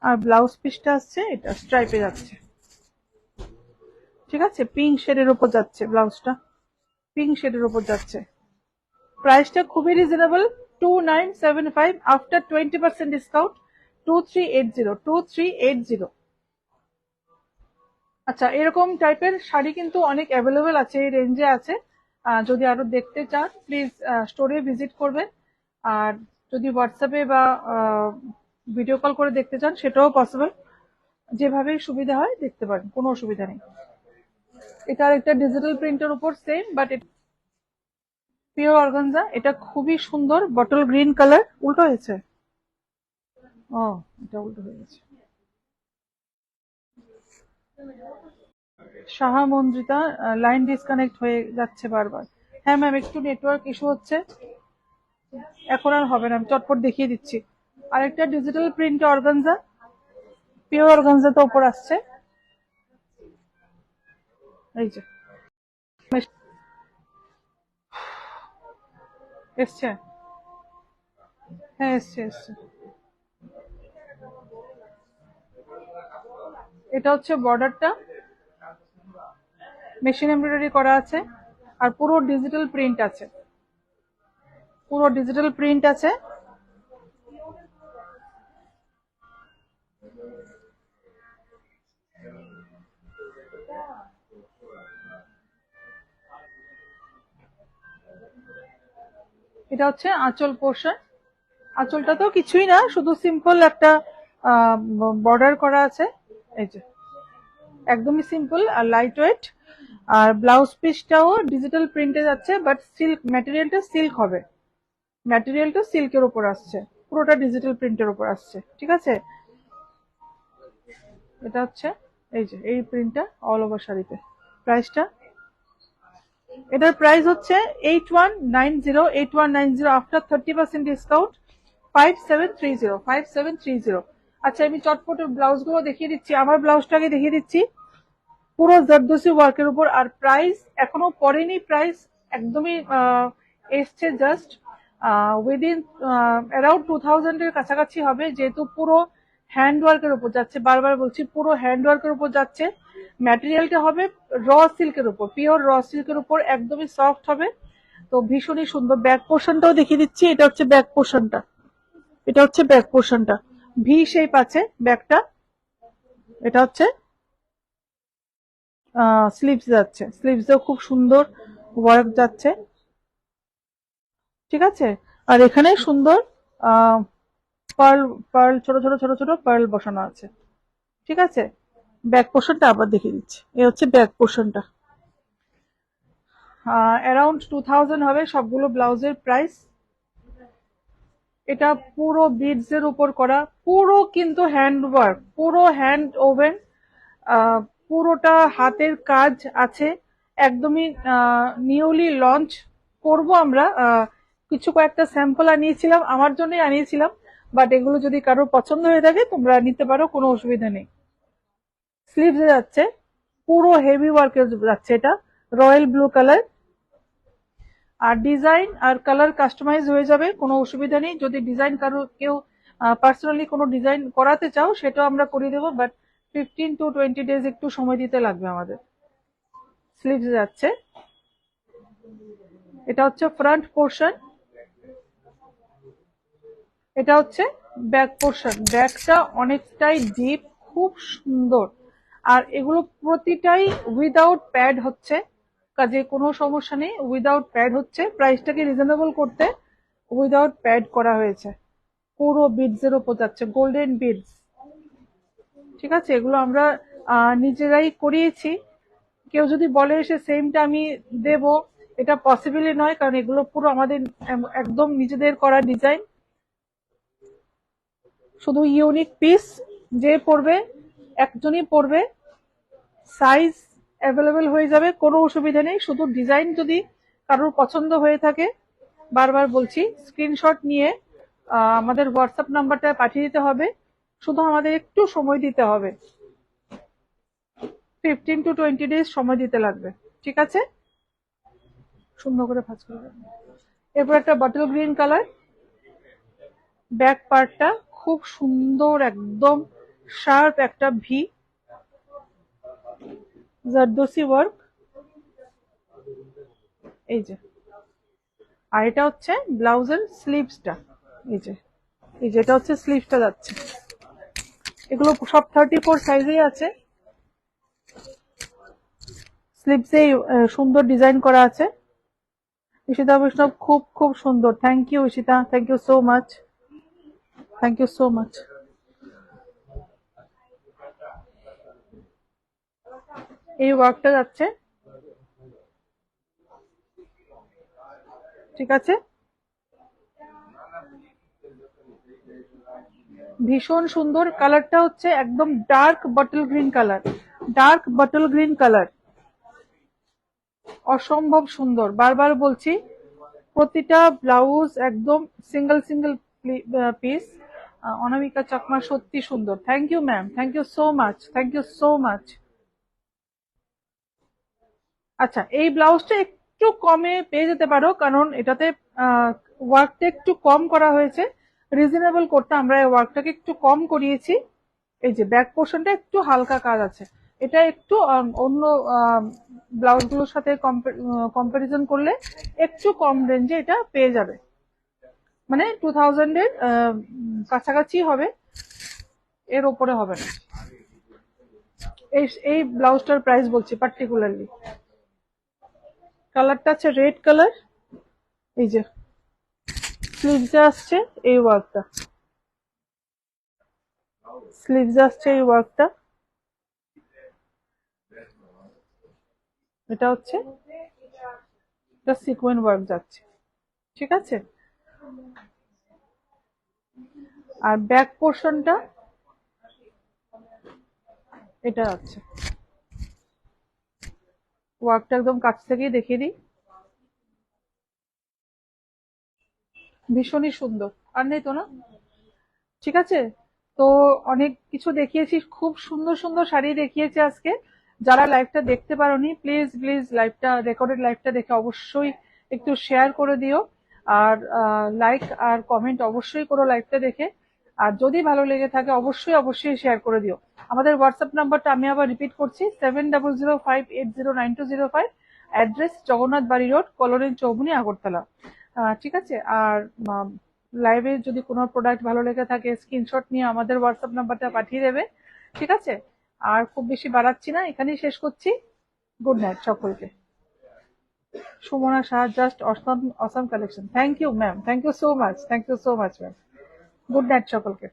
আর ব্লাউজ পিসটা আসছে এটা স্ট্রাইপে যাচ্ছে। ঠিক আছে, পিঙ্ক শেডের উপর যাচ্ছে ব্লাউজটা, পিঙ্ক শেডের উপর যাচ্ছে। প্রাইসটা খুবই রিজনেবল, 2975, আফটার 20% ডিসকাউন্ট 2380, 2380। আচ্ছা, এরকম টাইপের শাড়ি কিন্তু অনেক অ্যাভেলেবেল আছে, এই রেঞ্জে আছে। যদি আরো দেখতে চান প্লিজ স্টোরে ভিজিট করবেন, আর যদি হোয়াটসঅ্যাপে বা ভিডিও কল করে দেখতে চান সেটাও পসিবল, যেভাবে সুবিধা হয় দেখতে পারেন, কোনো অসুবিধা নেই। এটার একটা ডিজিটাল প্রিন্টের উপর সেম, বাট পিওর অর্গানজা, এটা খুবই সুন্দর, বটল গ্রিন কালার। উল্টো হয়েছে, ও এটা উল্টো হয়ে গেছে। সাহা মন্দ্রিতা, লাইন ডিসকানেক্ট হয়ে যাচ্ছে বারবার। হ্যাঁ ম্যাম, একটু নেটওয়ার্ক ইস্যু হচ্ছে, এখন আর হবে না, আমি চটপট দেখিয়ে দিচ্ছি। আরেকটা digital print organza, pure organza তো উপর আসছে, এই যে এসছে, হ্যাঁ এসছে এসছে। এটা হচ্ছে বর্ডারটা, মেশিন এমব্রয়ডারি করা আছে, আর পুরো ডিজিটাল প্রিন্ট আছে, পুরো ডিজিটাল প্রিন্ট আছে। এটা হচ্ছে আঁচল পোর্শন, আঁচলটা তো কিছুই না, শুধু সিম্পল একটা বর্ডার করা আছে, এই যে একদমই সিম্পল আর লাইট ওয়েট। আর ব্লাউজ পিসটাও ডিজিটাল প্রিন্টে যাচ্ছে, বাট সিল্ক ম্যাটেরিয়ালটা সিল্ক হবে, ম্যাটেরিয়ালটা সিল্কের উপর আসছে, পুরোটা ডিজিটাল প্রিন্টের উপর আসছে। ঠিক আছে, এটা হচ্ছে এই যে এই প্রিন্টটা অল ওভার শাড়িতে। প্রাইসটা এটার প্রাইস হচ্ছে 8190 আফটার 30% ডিসকাউন্ট 5730 আচ্ছা আমি চটপট ব্লাউজ গুলো দেখিয়ে দিচ্ছি। আমার ব্লাউজটাকে দেখিয়ে দিচ্ছি, পুরো জারদোসি ওয়ার্কের উপর। আর প্রাইস এখনো পড়েনি, প্রাইস একদমই এসছে জাস্ট উইদিন অ্যারাউন্ড 2000 এর কাছাকাছি হবে, যেহেতু পুরো হ্যান্ড ওয়ার্কের উপর যাচ্ছে। বারবার বলছি পুরো হ্যান্ড ওয়ার্কের উপর যাচ্ছে। ম্যাটেরিয়ালটা হবে র সিল্কের উপর, পিওর র সিল্কের উপর, একদমই সফট হবে। তো ভীষণই সুন্দর। ব্যাক পোর্শনটাও দেখিয়ে দিচ্ছি, এটা হচ্ছে ব্যাক পোর্শনটা, এটা হচ্ছে ব্যাক পোর্শনটা, ভি শেপ আছে ব্যাকটা। এটা হচ্ছে স্লিভস যাচ্ছে, স্লিভসেও খুব সুন্দর ওয়ার্ক যাচ্ছে, ঠিক আছে। আর এখানে সুন্দর পার্ল পার্ল ছোট ছোট ছোট ছোট পার্ল বসানো আছে, ঠিক আছে। ব্যাক পোর্শনটা আবার দেখিয়ে দিচ্ছি, এই হচ্ছে ব্যাক পোর্শনটা। অ্যারাউন্ড 2000 হবে সবগুলো ব্লাউজের প্রাইস। এটা পুরো বিডস এর উপর করা, পুরো কিন্তু হ্যান্ড ওয়ার্ক, পুরো হ্যান্ড ওভেন, পুরোটা হাতের কাজ আছে। একদমই নিউলি লঞ্চ করব আমরা। কিছু কয়েকটা স্যাম্পল আনিয়েছিলাম, আমার জন্যই আনিয়েছিলাম, বাট এগুলো যদি কারোর পছন্দ হয়ে থাকে তোমরা নিতে পারো, কোনো অসুবিধা নেই। স্লিভসে যাচ্ছে, পুরো হেভি ওয়ার্কের যাচ্ছে, এটা রয়্যাল ব্লু কালার। আর ডিজাইন আর কালার কাস্টমাইজ হয়ে যাবে, কোনো অসুবিধা নেই। যদি ডিজাইন কারো কেউ পার্সোনালি কোনো ডিজাইন করাতে চাও সেটাও আমরা করিয়ে দেবো, বাট 15 to 20 ডেজ একটু সময় দিতে লাগবে আমাদের। স্লিভস যাচ্ছে, এটা হচ্ছে ফ্রন্ট পোর্শন, এটা হচ্ছে ব্যাক পোর্শন। ব্যাকটা অনেকটাই ডিপ, খুব সুন্দর। আর এগুলো প্রতিটাই উইদাউট প্যাড হচ্ছে, কাজে কোনো সমস্যা নেই, উইদাউট প্যাড হচ্ছে। প্রাইসটাকে রিজনেবল করতে উইদাউট প্যাড করা হয়েছে। পুরো বিডস এর উপর যাচ্ছে, গোল্ডেন বিডস, ঠিক আছে। এগুলো আমরা নিজেরাই করিয়েছি। কেউ যদি বলে সে সেমটা আমি দেব, এটা পসিবলই নয়, কারণ এগুলো পুরো আমাদের একদম নিজেদের করা ডিজাইন। শুধু ইউনিক পিস, যে পড়বে একজনই পড়বে, সাইজ অ্যাভেলেবেল হয়ে যাবে, কোনো অসুবিধা নেই। শুধু ডিজাইন যদি কারোর পছন্দ হয়ে থাকে, বারবার বলছি স্ক্রিনশট নিয়ে আমাদের হোয়াটসঅ্যাপ নাম্বারটা পাঠিয়ে দিতে হবে। শুধু আমাদের একটু সময় দিতে হবে, 15 to 20 ডেজ সময় দিতে লাগবে, ঠিক আছে। সুন্দর করে ভাঁজ করে দেবেন। এরপর একটা বটল গ্রিন কালার, ব্যাক পার্টটা খুব সুন্দর, একদম শার্প একটা ভি, জারদোসি ওয়ার্ক, এই যে। আর এটা হচ্ছে ব্লাউজের স্লিভসটা, এই যে, এই যে এটা হচ্ছে স্লিভসটা যাচ্ছে। এগুলো সব 34 সাইজেই আছে। স্লিভসে সুন্দর ডিজাইন করা আছে। ঈশিতা বৈষ্ণব, খুব খুব সুন্দর। Thank you Ishita, thank you so much, thank you so much. এই ওয়ার্কটা যাচ্ছে, ঠিক আছে। ভীষণ সুন্দর। কালারটা হচ্ছে একদম dark bottle green colour, dark bottle green colour, অসম্ভব সুন্দর। বারবার বলছি প্রতিটা ব্লাউজ একদম single single piece. Anamika Chakma, সত্যি সুন্দর। Thank you ma'am, thank you so much, thank you so much. আচ্ছা, এই ব্লাউজটা একটু কমে পেয়ে যেতে পারো, কারণ এটাতে ওয়ার্কটা একটু কম করা হয়েছে। রিজনেবল করতে আমরা এই ওয়ার্কটাকে একটু কম করিয়েছি। এই যে ব্যাক পোর্শনটা একটু হালকা কাজ আছে, এটা একটু অন্য ব্লাউজগুলোর সাথে কম্পারিজন করলে একটু কম রেঞ্জে এটা পেয়ে যাবে, মানে 2000 এর কাছাকাছি হবে, এর ওপরে হবে না। এই এই ব্লাউজটার প্রাইস বলছি পার্টিকুলারলি। কালারটা আছে রেড কালার, এই যে স্লিভসে আসছে এই ওয়ার্কটা, স্লিভসে আসছে এই ওয়ার্কটা। এটা হচ্ছে এটা সিকোয়েন্স ওয়ার্ক যাচ্ছে, ঠিক আছে। আর ব্যাক পোর্শনটা এটা আছে, ওয়ার্কটা একদম কাছ থেকেই দেখিয়ে দিই, ভীষণই সুন্দর। আর নেই তো না? ঠিক আছে, তো অনেক কিছু দেখিয়েছি, খুব সুন্দর সুন্দর শাড়ি দেখিয়েছি আজকে। যারা লাইভটা দেখতে পারোনি, প্লিজ প্লিজ লাইভটা, রেকর্ডেড লাইভটা দেখে অবশ্যই একটু শেয়ার করে দিও। আর লাইক আর কমেন্ট অবশ্যই করো লাইভটা দেখে। আর যদি ভালো লেগে থাকে অবশ্যই অবশ্যই শেয়ার করে দিও। আমাদের হোয়াটসঅ্যাপ নাম্বারটা আমি আবার রিপিট করছি, 7005809205। অ্যাড্রেস জগন্নাথ বাড়ি রোড, কলোনি চৌমুনি, আগরতলা। ঠিক আছে। আর লাইভে যদি কোনো প্রোডাক্ট ভালো লেগে থাকে স্ক্রিনশট নিয়ে আমাদের হোয়াটসঅ্যাপ নাম্বারটা পাঠিয়ে দেবে। ঠিক আছে। আর খুব বেশি বাড়াচ্ছি না, এখানেই শেষ করছি। গুড নাইট সকলকে। Sumana Shah, just awesome awesome collection. Thank you ma'am, thank you so much, thank you so much ma'am. Good night সকলকে।